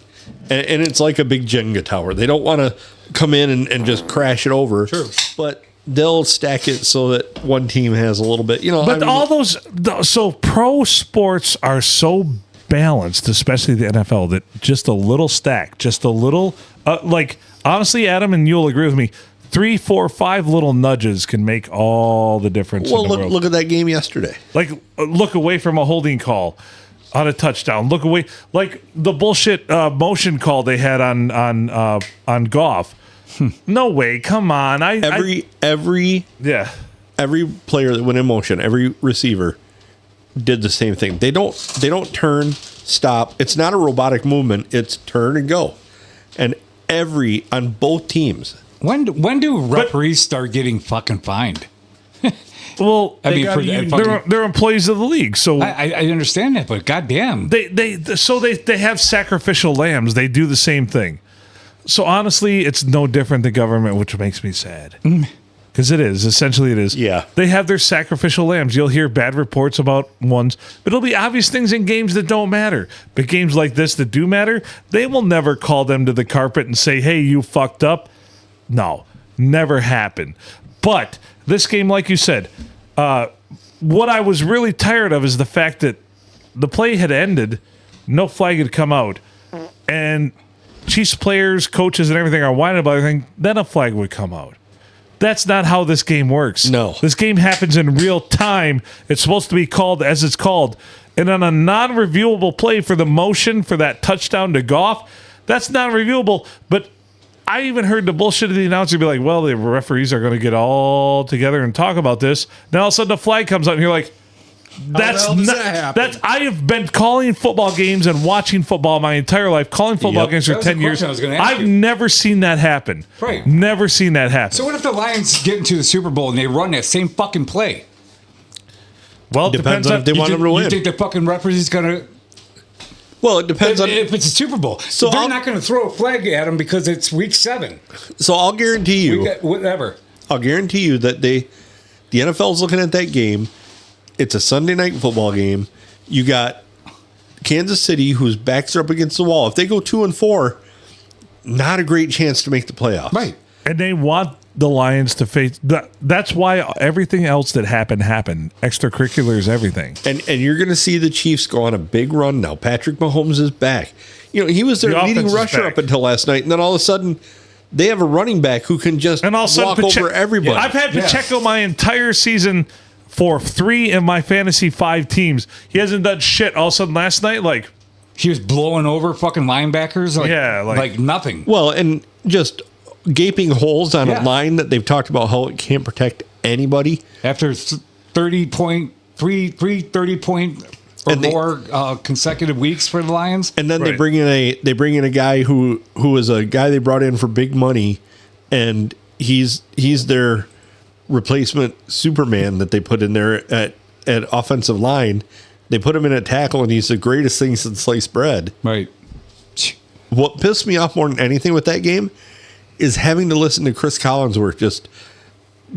And it's like a big Jenga tower. They don't want to come in and just crash it over. Sure. But they'll stack it so that one team has a little bit, But so pro sports are so balanced, especially the NFL, that just a little stack, just a little, honestly, Adam, and you'll agree with me, 3, 4, 5 little nudges can make all the difference. Well, look at that game yesterday. Like, look away from a holding call. on a touchdown. Look away, like the bullshit motion call they had on Goff. No way, come on. Every player that went in motion, every receiver did the same thing. They don't turn, stop. It's not a robotic movement. It's turn and go. And on both teams. When do referees start getting fucking fined? Well, I mean, they're employees of the league, so I understand that, but goddamn, they have sacrificial lambs. They do the same thing. So honestly, it's no different than government, which makes me sad. Because it is. Essentially, it is. Yeah. They have their sacrificial lambs. You'll hear bad reports about ones, but it'll be obvious things in games that don't matter. But games like this that do matter, they will never call them to the carpet and say, hey, you fucked up. No, never happen. But this game, like you said, what I was really tired of is the fact that the play had ended, no flag had come out, and Chiefs players, coaches, and everything are whining about everything, then a flag would come out. That's not how this game works. No. This game happens in real time. It's supposed to be called as it's called. And on a non-reviewable play for the motion for that touchdown to Goff, that's non-reviewable. But I even heard the bullshit of the announcer be like, well, the referees are going to get all together and talk about this. Then all of a sudden the flag comes out and you're like, that's not, I have been calling football games and watching football my entire life, calling football games for 10 years. I've never seen that happen. Right. Never seen that happen. So what if the Lions get into the Super Bowl and they run that same fucking play? Well, it depends on if they want them to win. You think the fucking referee's going to... Well, it depends on if it's a Super Bowl. So they're not going to throw a flag at them because it's week 7. So I'll guarantee you... whatever. I'll guarantee you that the NFL's looking at that game. It's a Sunday night football game. You got Kansas City, whose backs are up against the wall. If they go 2-4, not a great chance to make the playoffs. Right. And they want the Lions to face... That's why everything else that happened. Extracurriculars, everything. And you're going to see the Chiefs go on a big run now. Patrick Mahomes is back. You know, he was their leading rusher up until last night. And then all of a sudden, they have a running back who can just walk over everybody. I've had Pacheco my entire season... for 3 of my fantasy 5 teams. He hasn't done shit. All of a sudden last night, like... He was blowing over fucking linebackers like nothing. Well, and just gaping holes on a line that they've talked about how it can't protect anybody. After 30 point or more consecutive weeks for the Lions. And then they bring in a guy who is a guy they brought in for big money, and he's their replacement Superman that they put in there at offensive line. They put him in at tackle, and he's the greatest thing since sliced bread. Right. What pissed me off more than anything with that game is having to listen to Chris Collinsworth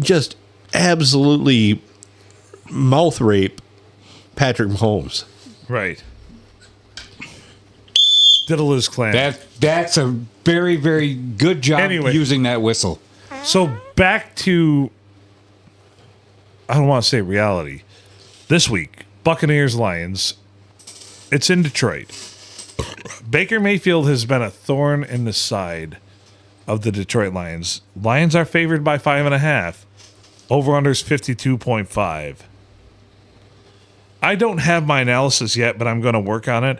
just absolutely mouth rape Patrick Mahomes. Right. Diddle clan. That's a very, very good job using that whistle. So back to... I don't want to say reality. This week, Buccaneers Lions. It's in Detroit. Baker Mayfield has been a thorn in the side of the Detroit Lions. Lions are favored by 5.5. Over-under's 52.5. I don't have my analysis yet, but I'm going to work on it.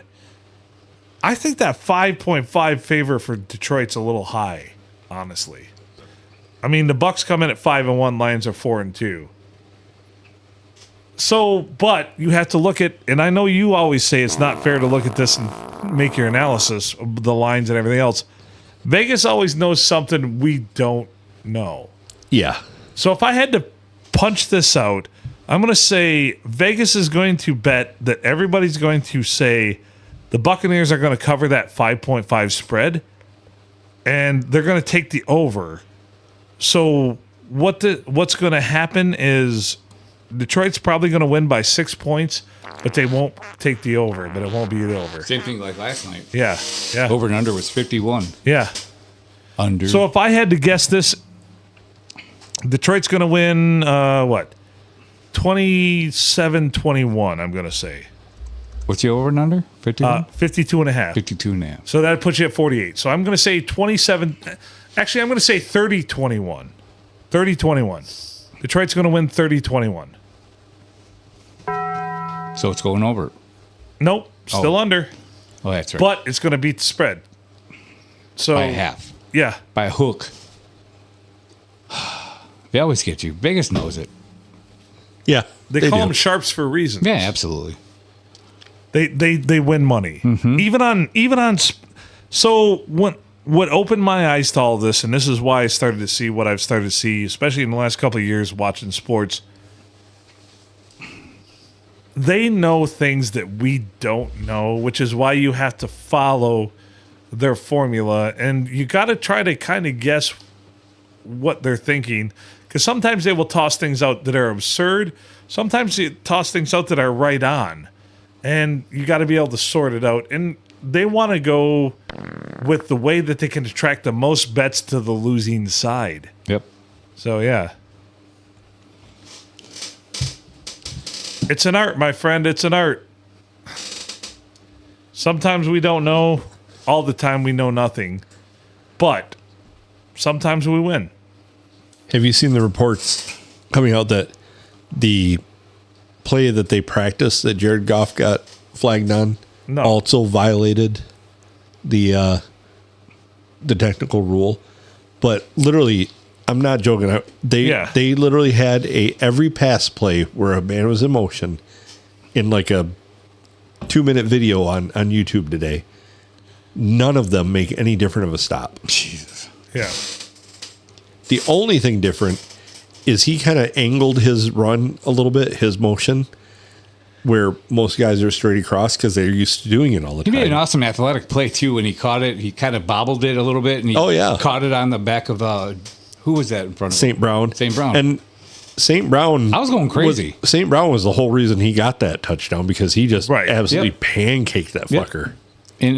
I think that 5.5 favor for Detroit's a little high, honestly. I mean, the Bucs come in at 5-1, Lions are 4-2. So, but you have to look at, and I know you always say it's not fair to look at this and make your analysis of the lines and everything else. Vegas always knows something we don't know. Yeah. So if I had to punch this out, I'm going to say Vegas is going to bet that everybody's going to say the Buccaneers are going to cover that 5.5 spread, and they're going to take the over. So what's going to happen is Detroit's probably going to win by 6 points, but they won't take the over, but it won't be the over. Same thing like last night. Yeah. Over and under was 51. Yeah. Under. So if I had to guess this, Detroit's going to win, 27-21, I'm going to say. What's the over and under? 51? 52.5. 52.5. So that puts you at 48. So I'm going to say 27. Actually, I'm going to say 30-21. 30-21. Detroit's going to win 30-21. So it's going over. Nope. Still under. Oh, that's right. But it's going to beat the spread. So by half. Yeah. By a hook. They always get you. Vegas knows it. Yeah. They call them sharps for a reason. Yeah, absolutely. They win money. Mm-hmm. Even on so what opened my eyes to all this, and this is why I started to see what I've started to see, especially in the last couple of years watching sports. They know things that we don't know, which is why you have to follow their formula, and you got to try to kind of guess what they're thinking, because sometimes they will toss things out that are absurd. Sometimes they toss things out that are right on, and you got to be able to sort it out. And they want to go with the way that they can attract the most bets to the losing side. Yep. So, yeah. It's an art, my friend. It's an art. Sometimes we don't know. All the time we know nothing. But sometimes we win. Have you seen the reports coming out that the play that they practiced that Jared Goff got flagged on also violated the technical rule? But literally, I'm not joking. They literally had every pass play where a man was in motion in like a 2-minute video on YouTube today. None of them make any different of a stop. Jesus. Yeah. The only thing different is he kind of angled his run a little bit, his motion, where most guys are straight across because they're used to doing it all the time. He made an awesome athletic play, too, when he caught it. He kind of bobbled it a little bit, and he caught it on the back of, who was that in front of St. Brown. St. Brown. And St. Brown. I was going crazy. St. Brown was the whole reason he got that touchdown, because he just absolutely pancaked that fucker. And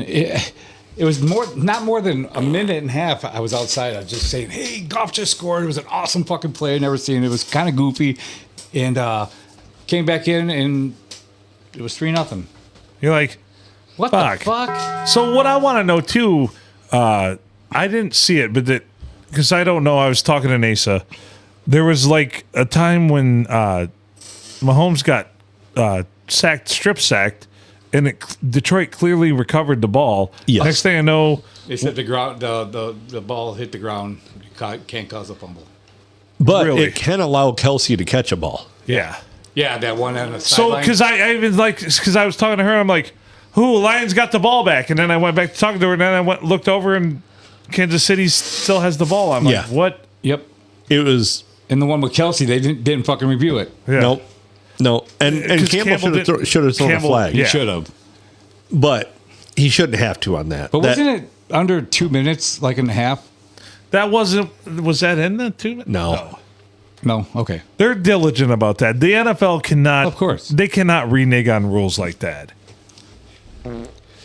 it was not more than a minute and a half. I was outside. I was just saying, hey, Goff just scored. It was an awesome fucking play. I've never seen it. It was kind of goofy. And came back in, and it was 3-0. You're like, what the fuck? So what I want to know, too, I didn't see it, but because I don't know, I was talking to NASA. There was like a time when Mahomes got strip sacked, and Detroit clearly recovered the ball. Yes. Next thing I know, they said the ball hit the ground. You can't cause a fumble. But it can allow Kelsey to catch a ball. Yeah. Yeah, that one on the sideline. So, because I was talking to her, I'm like, Lions got the ball back. And then I went back to talking to her, and then I looked over, and Kansas City still has the ball. I'm like, what? Yep. It was. And the one with Kelsey, they didn't fucking review it. Yeah. Nope. No. And Campbell should have thrown a flag. He should have. But he shouldn't have to on that. But wasn't it under 2 minutes, like in a half? That wasn't. Was that in the 2 minutes? No. Okay. They're diligent about that. The NFL cannot. Of course. They cannot renege on rules like that.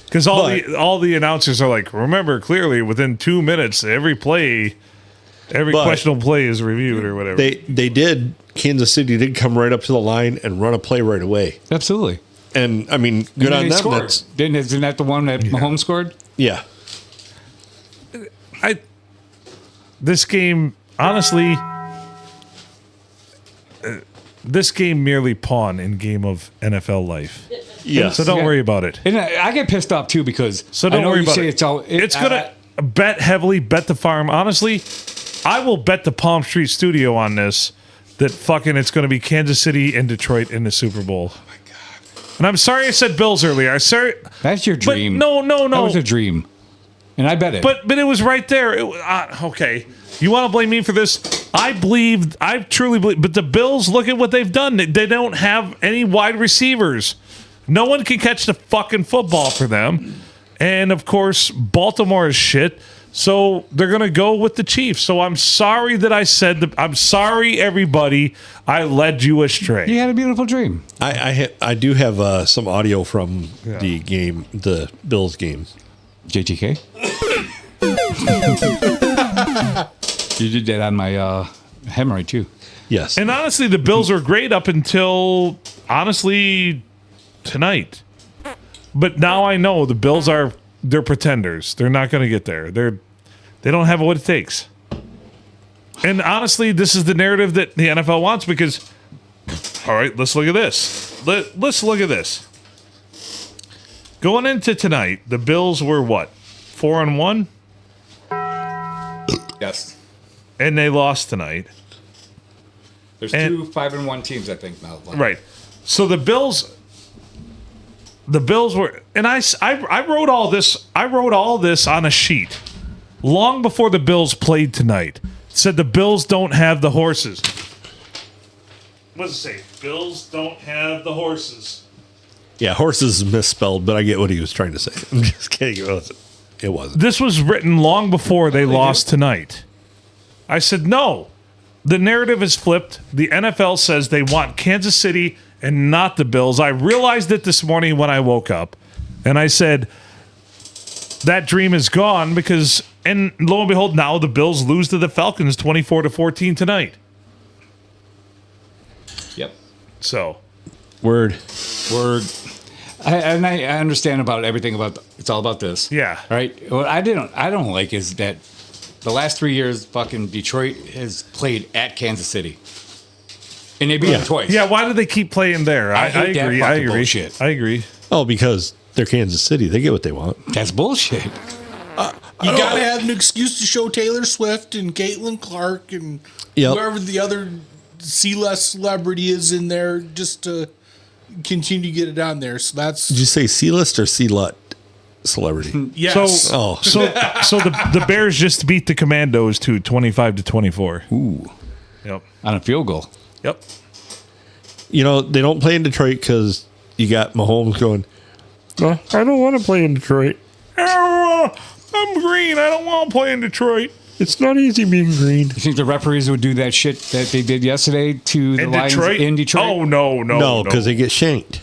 Because all the announcers are like, remember, clearly within 2 minutes, every questionable play is reviewed or whatever. They did. Kansas City did come right up to the line and run a play right away. Absolutely. And I mean, good on them. Isn't that the one that Mahomes scored? Yeah. This game, honestly, this game merely pawn in game of NFL life. Yeah. So don't worry about it. And I get pissed off too because don't worry about it. It's gonna bet heavily, bet the farm. Honestly, I will bet the Palm Street Studio on this that fucking it's going to be Kansas City and Detroit in the Super Bowl. Oh my god! And I'm sorry I said Bills earlier. That's your dream. No. That was a dream, and I bet it. But it was right there. Okay. You want to blame me for this? I truly believe. But the Bills, look at what they've done. They don't have any wide receivers. No one can catch the fucking football for them. And, of course, Baltimore is shit. So they're going to go with the Chiefs. So I'm sorry that I said I'm sorry, everybody. I led you astray. You had a beautiful dream. I do have some audio from the game, the Bills game. JTK? You did that on my hemorrhoid, too. Yes. And honestly, the Bills are great up until, honestly, tonight. But now I know the Bills they're pretenders. They're not going to get there. They don't have what it takes. And honestly, this is the narrative that the NFL wants because, all right, let's look at this. Let's look at this. Going into tonight, the Bills were what? 4-1? Yes. And they lost tonight. There's 2 5-1 teams, I think, now. Right. So the Bills were, and I wrote all this. I wrote all this on a sheet long before the Bills played tonight. It said the Bills don't have the horses. What does it say? Bills don't have the horses. Yeah, horses is misspelled, but I get what he was trying to say. I'm just kidding. It wasn't. This was written long before they lost tonight. I said, no. The narrative is flipped. The NFL says they want Kansas City and not the Bills. I realized it this morning when I woke up. And I said, that dream is gone because, and lo and behold, now the Bills lose to the Falcons 24-14 tonight. Yep. So. Word. I understand about everything about it's all about this. Yeah. Right. What I don't like is that the last 3 years fucking Detroit has played at Kansas City. And they beat them twice. Yeah, why do they keep playing there? I hate that agree. fucking bullshit. I agree. Oh, because they're Kansas City. They get what they want. That's bullshit. You gotta have an excuse to show Taylor Swift and Caitlin Clark and whoever the other C-list celebrity is in there just to continue to get it on there. So that's. Did you say C-list or C-lut celebrity? Yes. So the Bears just beat the Commandos to 25-24. Ooh. Yep. On a field goal. Yep. You know, they don't play in Detroit because you got Mahomes going, I don't want to play in Detroit. I'm green. I don't want to play in Detroit. It's not easy being green. You think the referees would do that shit that they did yesterday to the Lions in Detroit? Oh, no. No, because they get shanked.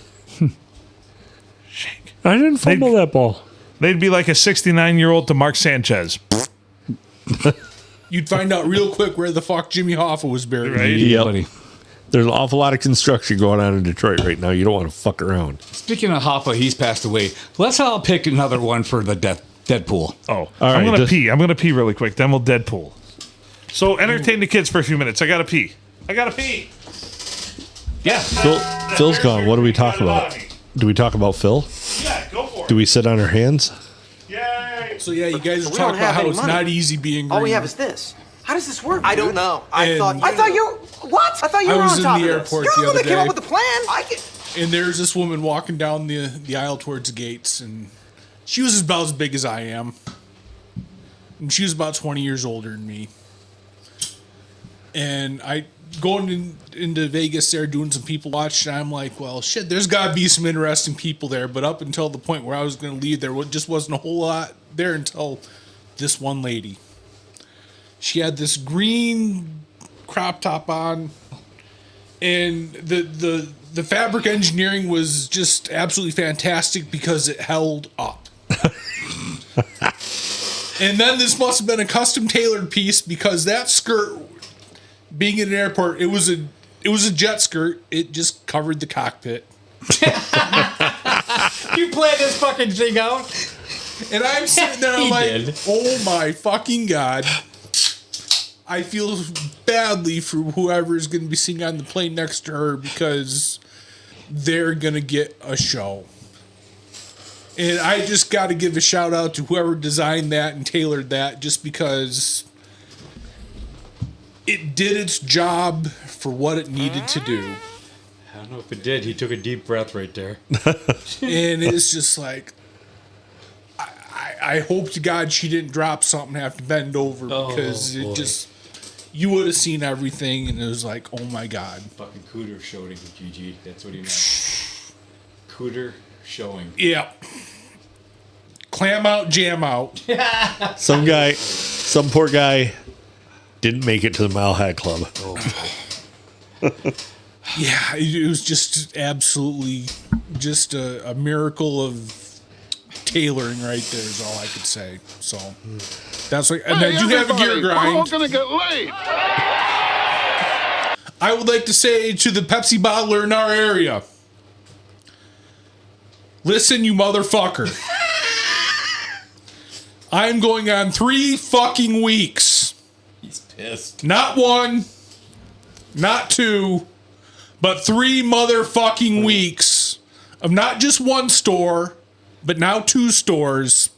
Shank. I didn't fumble that ball. They'd be like a 69-year-old to Mark Sanchez. You'd find out real quick where the fuck Jimmy Hoffa was buried. Right? Yep. Buddy. There's an awful lot of construction going on in Detroit right now. You don't want to fuck around. Speaking of Hoffa, he's passed away. Let's all pick another one for the Deadpool. Oh, All I'm right, going to pee. I'm going to pee really quick. Then we'll Deadpool. So entertain the kids for a few minutes. I got to pee. Yeah. Phil's gone. What do we talk about? Do we talk about Phil? Yeah, go for it. Do we sit on our hands? Yay. So yeah, you guys are we talking don't have about how any it's money. not easy being green. All we have is this. How does this work? I don't know. I thought you. What? I thought you I were was on in top the of airport this. the You're the one other that came day. up with the plan. And there's this woman walking down the aisle towards the gates, and she was about as big as I am. And she was about 20 years older than me. And I going into Vegas there doing some people watch, and I'm like, well, shit, there's got to be some interesting people there. But up until the point where I was going to leave, there just wasn't a whole lot there until this one lady. She had this green crop top on, and the fabric engineering was just absolutely fantastic because it held up. And then this must have been a custom tailored piece because that skirt, being in an airport, it was a jet skirt. It just covered the cockpit. You planned this fucking thing out? And I'm sitting there, I'm like, oh my fucking God. I feel badly for whoever is going to be sitting on the plane next to her because they're going to get a show. And I just got to give a shout out to whoever designed that and tailored that just because it did its job for what it needed to do. I don't know if it did. He took a deep breath right there. And it's just like, I hope to God she didn't drop something and have to bend over because it just, you would have seen everything and it was like, oh my God. Fucking cooter showing, GG. That's what he meant. Cooter showing. Yeah. Clam out, jam out. Some poor guy didn't make it to the Mile High Club. Yeah, it was just absolutely just a miracle of tailoring right there is all I could say. So that's like, and then you have a gear grind. We're all gonna get late. I would like to say to the Pepsi bottler in our area, listen, you motherfucker. I'm going on 3 fucking weeks. He's pissed. Not 1, not 2, but 3 motherfucking weeks of not just one store, but now 2 stores.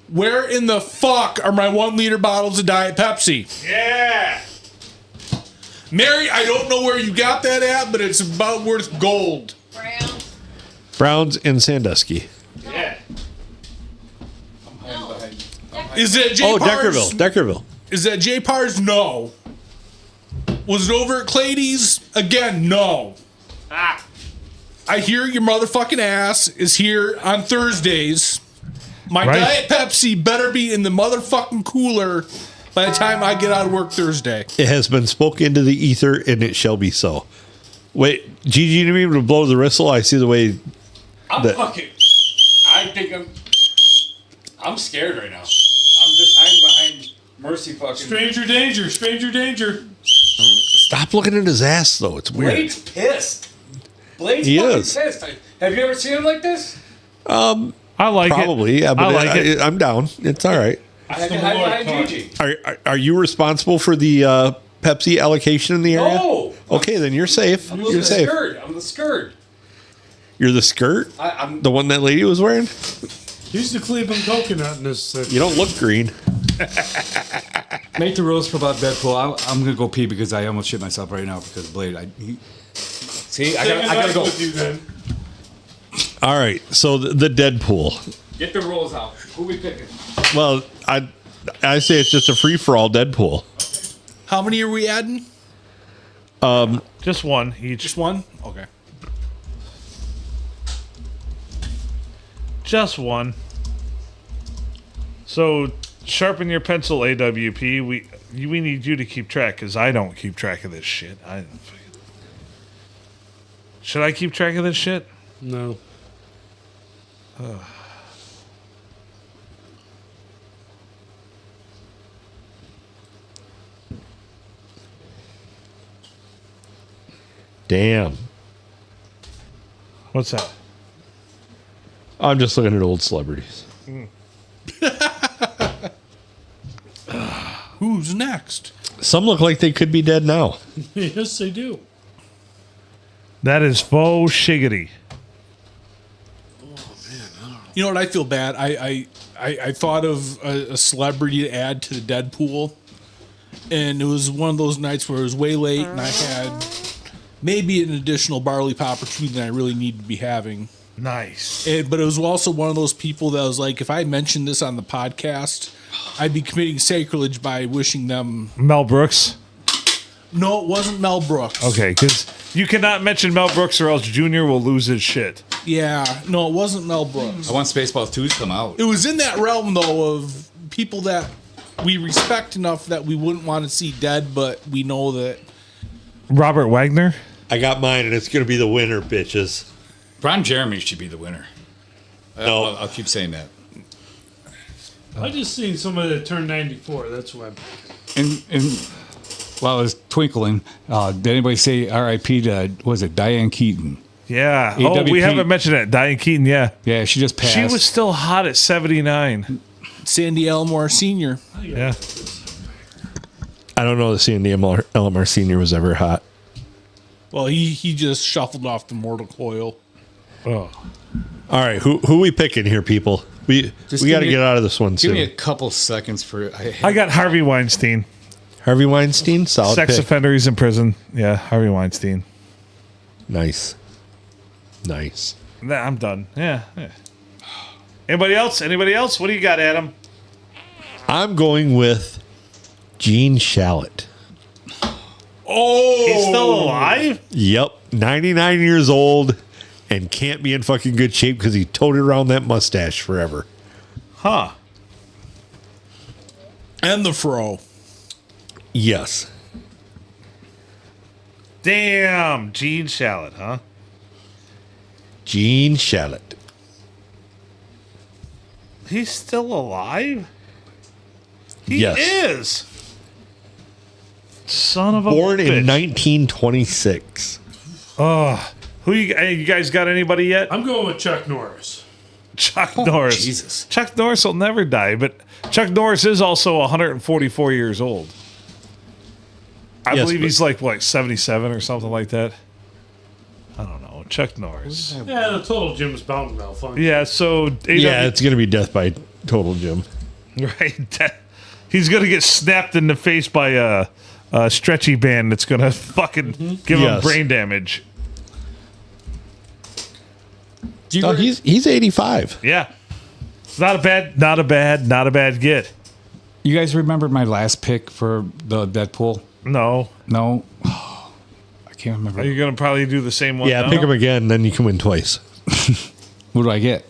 Where in the fuck are my 1 liter bottles of Diet Pepsi? Yeah. Mary, I don't know where you got that at, but it's about worth gold. Browns in Sandusky. Yeah. Is it J. Oh, Parr's? Deckerville. Is that J. Parr's? No. Was it over at Clady's? Again, no. I hear your motherfucking ass is here on Thursdays. My Right. Diet Pepsi better be in the motherfucking cooler by the time I get out of work Thursday. It has been spoken into the ether, and it shall be so. Wait, Gigi, you didn't even blow the whistle? I see the way. I'm fucking. I think I'm scared right now. I'm just hiding behind Mercy fucking. Stranger danger, stranger danger. Stop looking at his ass, though. It's weird. Blade's pissed. Blade's He fucking is. pissed. Have you ever seen him like this? I like Probably, it. yeah, but I like it. I'm down. It's all right. I had to hide behind Gigi. Are you responsible for the Pepsi allocation in the area? No. Okay, then you're safe. I'm You're the safe. skirt. I'm the skirt. You're the skirt? I'm The one that lady was wearing? He's the Cleveland coconut in this. You don't look green. Make the rules for about Deadpool. I'm gonna go pee because I almost shit myself right now because of Blade. I gotta go. With you then. All right, so the Deadpool. Get the rules out. Who we picking? Well, I say it's just a free-for-all Deadpool. How many are we adding? Just one each. Just one? Okay. Just one. So sharpen your pencil, AWP. We need you to keep track because I don't keep track of this shit. Should I keep track of this shit? No. Damn. What's that? I'm just looking at old celebrities. Who's next? Some look like they could be dead now. Yes, they do. That is faux shiggity. You know what? I feel bad. I thought of a celebrity to add to the Deadpool, and it was one of those nights where it was way late, and I had maybe an additional barley pop or two than I really needed to be having. Nice. But it was also one of those people that was like, if I mentioned this on the podcast, I'd be committing sacrilege by wishing them. Mel Brooks. No, it wasn't Mel Brooks. Okay, because you cannot mention Mel Brooks or else Junior will lose his shit. Yeah, no, it wasn't Mel Brooks. I want Spaceballs 2 to come out. It was in that realm, though, of people that we respect enough that we wouldn't want to see dead, but we know that. Robert Wagner. I got mine, and it's going to be the winner, bitches. Ron Jeremy should be the winner. No. I'll keep saying that. I just seen somebody that turned 94. That's why. And while I was twinkling, did anybody say R.I.P. to, was it Diane Keaton? Yeah. Oh, AWP. we haven't mentioned that. Diane Keaton, yeah. Yeah, she just passed. She was still hot at 79. Sandy Elmore Sr. Yeah. I don't know that Sandy Elmore Sr. was ever hot. Well, he just shuffled off the mortal coil. Oh. All right, who we picking here, people? We got to get out of this one Give soon. me a couple seconds for. I got Harvey Weinstein. Harvey Weinstein, solid Sex pick. offender, he's in prison. Yeah, Harvey Weinstein. Nice. Nah, I'm done. Yeah. Anybody else? What do you got, Adam? I'm going with Gene Shalit. Oh! He's still alive? Yep, 99 years old and can't be in fucking good shape because he toted around that mustache forever. Huh. And the fro. Yes. Damn. Gene Shalit, huh? Gene Shalit. He's still alive? He Yes. is. Son of a Born bitch. in 1926. Who you guys got anybody yet? I'm going with Chuck Norris. Chuck Norris. Jesus. Chuck Norris will never die, but Chuck Norris is also 144 years old. I Yes, believe but- he's like 77 or something like that. I don't know. Chuck Norris. Yeah, the total gym's bound to malfunction. Yeah, so Yeah, it's going to be death by total Jim. right. He's gonna get snapped in the face by a stretchy band that's gonna fucking give him brain damage. He's 85. Yeah, not a bad get. You guys remember my last pick for the Deadpool? No. I can't remember. Are you gonna probably do the same one? Yeah, now? pick him again, then you can win twice. What do I get?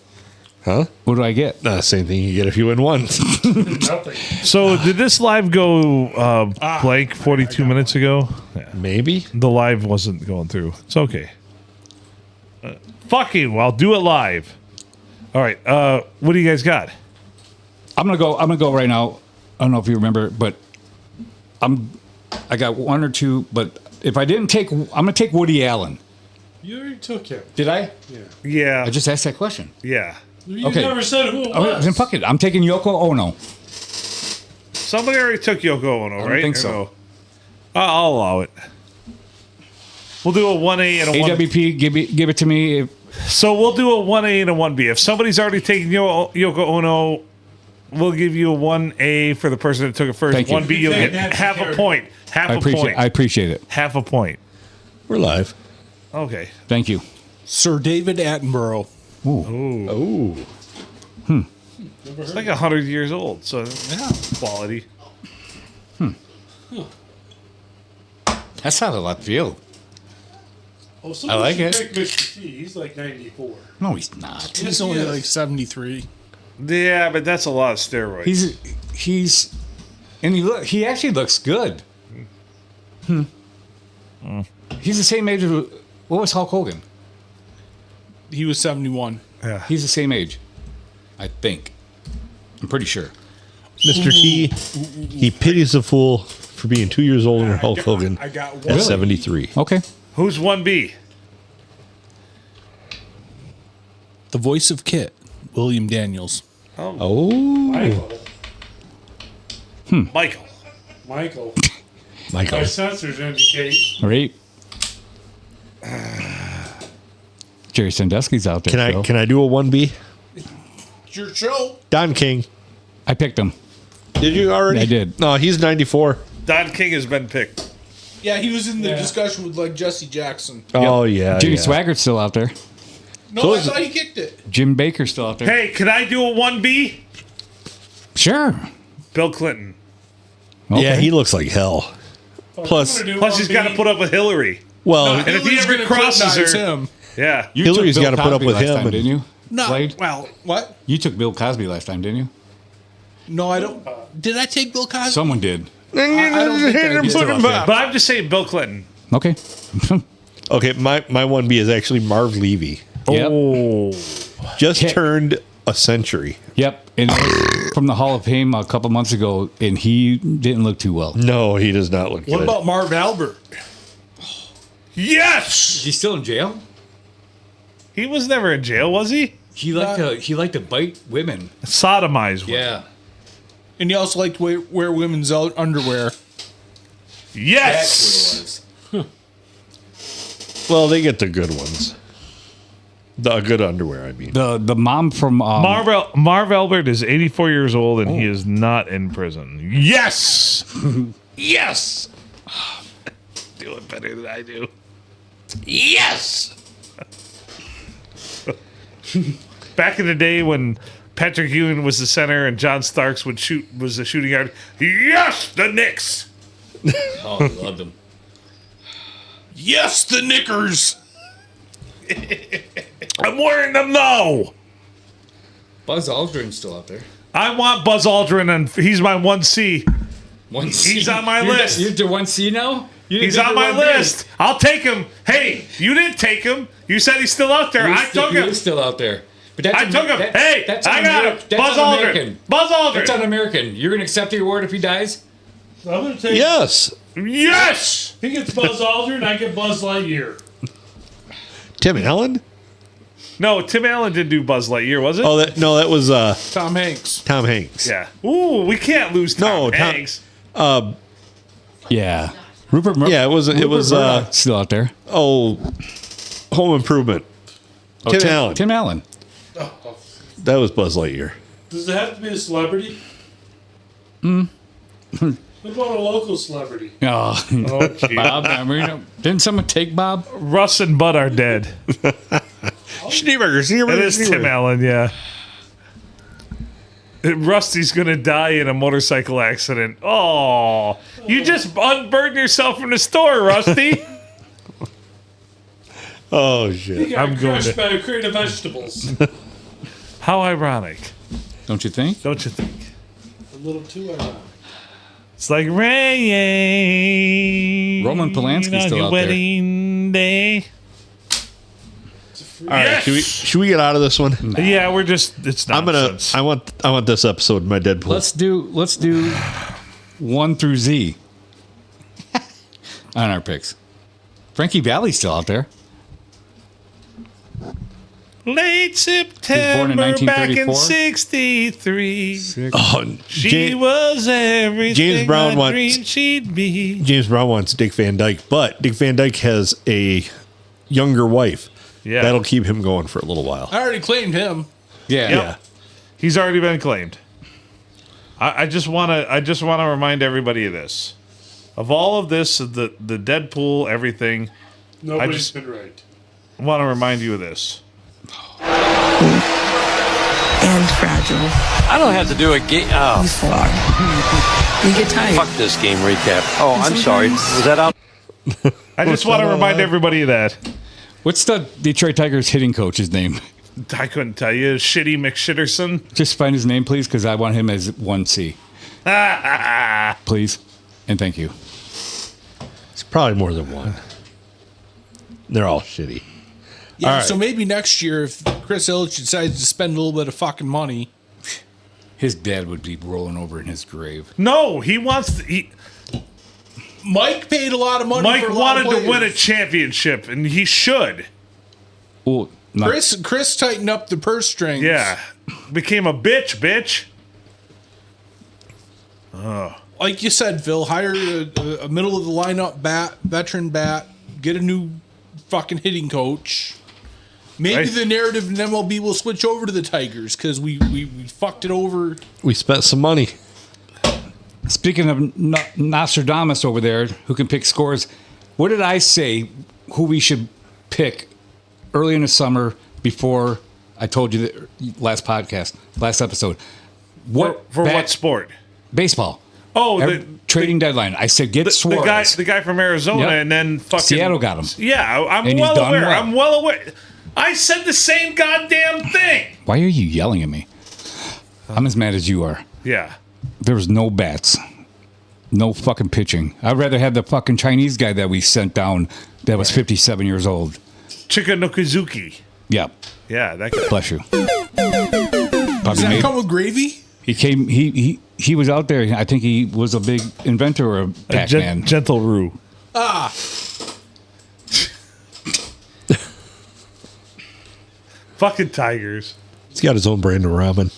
Huh? What do I get? Same thing you get if you win once. Nothing. So did this live go blank 42 minutes ago? Yeah. Maybe. The live wasn't going through. It's okay. Fuck you. I'll do it live. All right. What do you guys got? I'm gonna go right now. I don't know if you remember, but I got one or two. But if I didn't take, I'm gonna take Woody Allen. You already took him. Did I? Yeah. I just asked that question. Yeah. You Okay. never said who it was. Then fuck it. I'm taking Yoko Ono. Somebody already took Yoko Ono, right? I don't think Or so. no? I'll allow it. We'll do a 1A and a 1. AWP, give it to me. So we'll do a 1A and a 1B. If somebody's already taken Yoko Ono, we'll give you a 1A for the person that took it first. Thank you. 1B, you'll get half a point. I appreciate it. Half a point. We're live. Okay. Thank you. Sir David Attenborough. Oh. It's like 100 years old, so yeah, quality. That's not a left field. Oh, I like it. Pick Mr. T. He's like 94. No, he's not. He's only like 73. Yeah, but that's a lot of steroids. He's and he actually looks good. He's the same age as what was Hulk Hogan? He was 71. He's the same age, I think. I'm pretty sure. Mr. T, he pities the fool for being 2 years older than Hulk Hogan I got at one. 73. Okay. Who's 1B? The voice of Kit, William Daniels. Oh. Michael. Michael. Michael. Michael. My sensors indicate. All right. Jerry Sandusky's out there. Can I do a 1B? It's your show. Don King. I picked him. Did you already? I did. No, he's 94. Don King has been picked. Yeah, he was in the discussion with like Jesse Jackson. Oh, yeah. Jimmy yeah. Swaggart's still out there. No, So I is thought he kicked it. Jim Baker's still out there. Hey, can I do a 1B? Sure. Bill Clinton. Okay. Yeah, he looks like hell. Plus, Plus, he's got to put up with Hillary. well, And if he ever crosses her, him. yeah. You Hillary's took Bill gotta put up Cosby with last him time, and- didn't you? No, Slade? well, what? You took Bill Cosby last time, didn't you? No, I don't. Did I take Bill Cosby? Someone did. I don't think I did. Still out there. But I'm just saying Bill Clinton. Okay. okay, my 1B is actually Marv Levy. Yep. Oh. Just Okay. turned a century. Yep. And from the Hall of Fame a couple months ago, and he didn't look too well. No, he does not look What good. about Marv Albert? Yes! Is he still in jail? He was never in jail, was he? He liked to bite women. Sodomized one. Yeah. And he also liked to wear women's underwear. Yes! Well, they get the good ones. The good underwear, I mean. The mom from Marv Albert is 84 years old and he is not in prison. Yes! Yes! Do it better than I do. Yes! Back in the day when Patrick Ewing was the center and John Starks was the shooting guard. Yes, the Knicks. Oh, I loved him. Yes, the Knickers. I'm wearing them though. Buzz Aldrin's still out there. I want Buzz Aldrin and he's my 1C. He's on my list. You're to 1C now? He's on my list. I'll take him. Hey, you didn't take him. You said he's still out there. I took him. He's still out there. But that's I took him. Hey, that's I got him. That's Buzz un-American. Aldrin. Buzz Aldrin. That's un-American. You're going to accept the award if he dies? I'm going to take. Yes. Yes. He gets Buzz Aldrin. I get Buzz Lightyear. Tim Allen? No, Tim Allen did do Buzz Lightyear, was it? Oh, that was Tom Hanks. Tom Hanks. Yeah. Ooh, we can't lose Tom Hanks. Yeah. Rupert Yeah, it was Murdoch's still out there. oh, Home Improvement. Oh, Tim Allen. Tim Allen. That was Buzz Lightyear. Does it have to be a celebrity? What about a local celebrity? Oh, Bob. Didn't someone take Bob? Russ and Bud are dead. Schneeberger. It is Tim Allen, yeah. Rusty's gonna die in a motorcycle accident. Oh, you just unburdened yourself from the store, Rusty. Oh, He shit. got crushed by a crate of vegetables. How ironic. Don't you think? Don't you think? A little too ironic. It's like rain. Roman Polanski's on still your out there. wedding day. All right, should we get out of this one? Yeah, we're just. It's nonsense. I want this episode in my Deadpool. Let's do 1 through Z on our picks. Frankie Valli's still out there. Late September, back in 63. Oh, She was everything James Brown I wants- dreamed she'd be. James Brown wants Dick Van Dyke, but Dick Van Dyke has a younger wife. Yeah. That'll keep him going for a little while. I already claimed him. Yeah. Yep. He's already been claimed. I just want to remind everybody of this. Of all of this, the Deadpool, everything, Nobody's been right. I want to remind you of this. And fragile. I don't have to do a game. Oh, You fall. You get tired. fuck this game recap. Oh, I'm sorry. Was that out? I just want to remind everybody of that. What's the Detroit Tigers hitting coach's name? I couldn't tell you. Shitty McShitterson. Just find his name, please, because I want him as 1C. Please. And thank you. It's probably more than one. They're all shitty. Yeah, All right. so maybe next year, if Chris Ilitch decides to spend a little bit of fucking money, His dad would be rolling over in his grave. No, he wants. Mike paid a lot of money. Mike for a lot of wanted to win a players. championship, and he should. Well, not, Chris tightened up the purse strings. Yeah, became a bitch. Like you said, Phil, hire a middle of the lineup veteran bat, get a new fucking hitting coach. Maybe Right. the narrative in MLB will switch over to the Tigers because we fucked it over. We spent some money. Speaking of Nostradamus over there, who can pick scores, what did I say who we should pick early in the summer before I told you the last episode? For what sport? Baseball. Oh, Trading deadline. I said get Suarez. The guy from Arizona, Yep. and then fucking Seattle got him. Yeah, I'm And he's well done aware. well. I'm well aware. I said the same goddamn thing. Why are you yelling at me? I'm as mad as you are. Yeah. There was no bats. No fucking pitching. I'd rather have the fucking Chinese guy that we sent down that was 57 years old. Chikanokazuki. Yep. Yeah, that guy. Bless you. Does that come with gravy? He came. He was out there. I think he was a big inventor of Pac-Man. Gentle Roo. Ah, Fucking Tigers. He's got his own brand of ramen.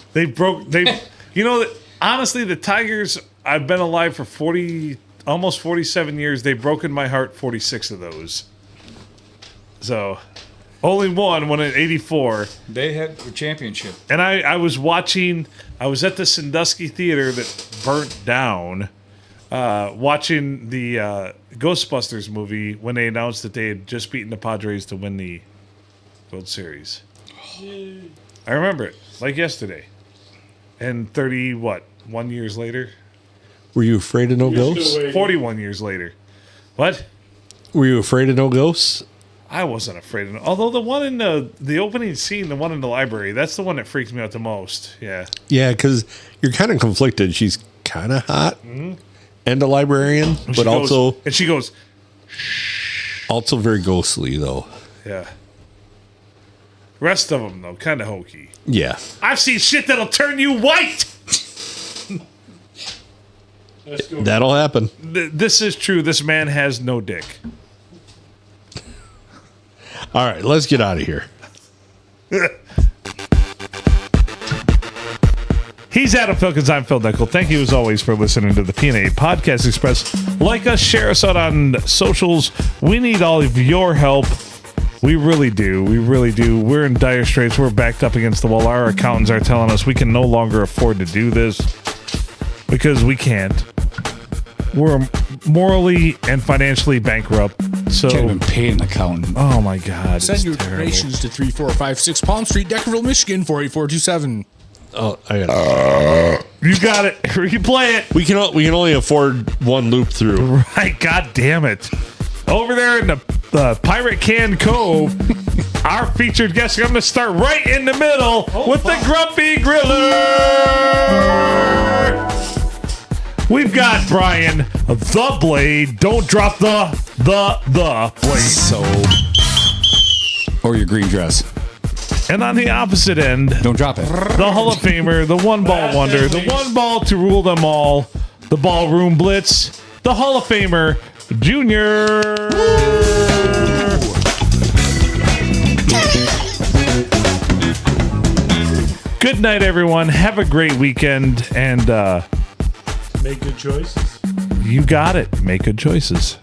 Honestly, the Tigers, I've been alive for almost 47 years. They've broken my heart 46 of those. So, only one in 84. They had the championship. And I was at the Sandusky Theater that burnt down, watching the Ghostbusters movie when they announced that they had just beaten the Padres to win the World Series. I remember it like yesterday. And 1 years later? Were you afraid of no ghosts? 41 years later. What? Were you afraid of no ghosts? I wasn't afraid of it. Although the one in the opening scene, the one in the library, that's the one that freaked me out the most. Yeah. Yeah, because you're kind of conflicted. She's kind of hot and a librarian, but also And she goes, also very ghostly, though. yeah. Rest of them, though, kind of hokey. Yeah. I've seen shit that'll turn you white. That'll happen. This is true. This man has no dick. All right, let's get out of here. He's Adam Filkins. I'm Phil Nickel. Thank you, as always, for listening to the P&A Podcast Express. Like us, share us out on socials. We need all of your help. We really do. We really do. We're in dire straits. We're backed up against the wall. Our accountants are telling us we can no longer afford to do this because we can't. We're morally and financially bankrupt. So Can't even pay an accountant. Oh my God! Send your donations to 3456 Palm Street, Deckerville, Michigan 48427. Oh, I got it. You got it. Replay it. We can only afford one loop through. Right. God damn it. Over there in the Pirate Can Cove, our featured guest. I'm going to start right in the middle with the Grumpy Griller. We've got Brian, the Blade. Don't drop the Blade. So, or your green dress. And on the opposite end, don't drop it. The Hall of Famer, the one ball wonder, the one ball to rule them all, the ballroom blitz, the Hall of Famer, Junior. Good night, everyone. Have a great weekend, and make good choices. You got it. Make good choices.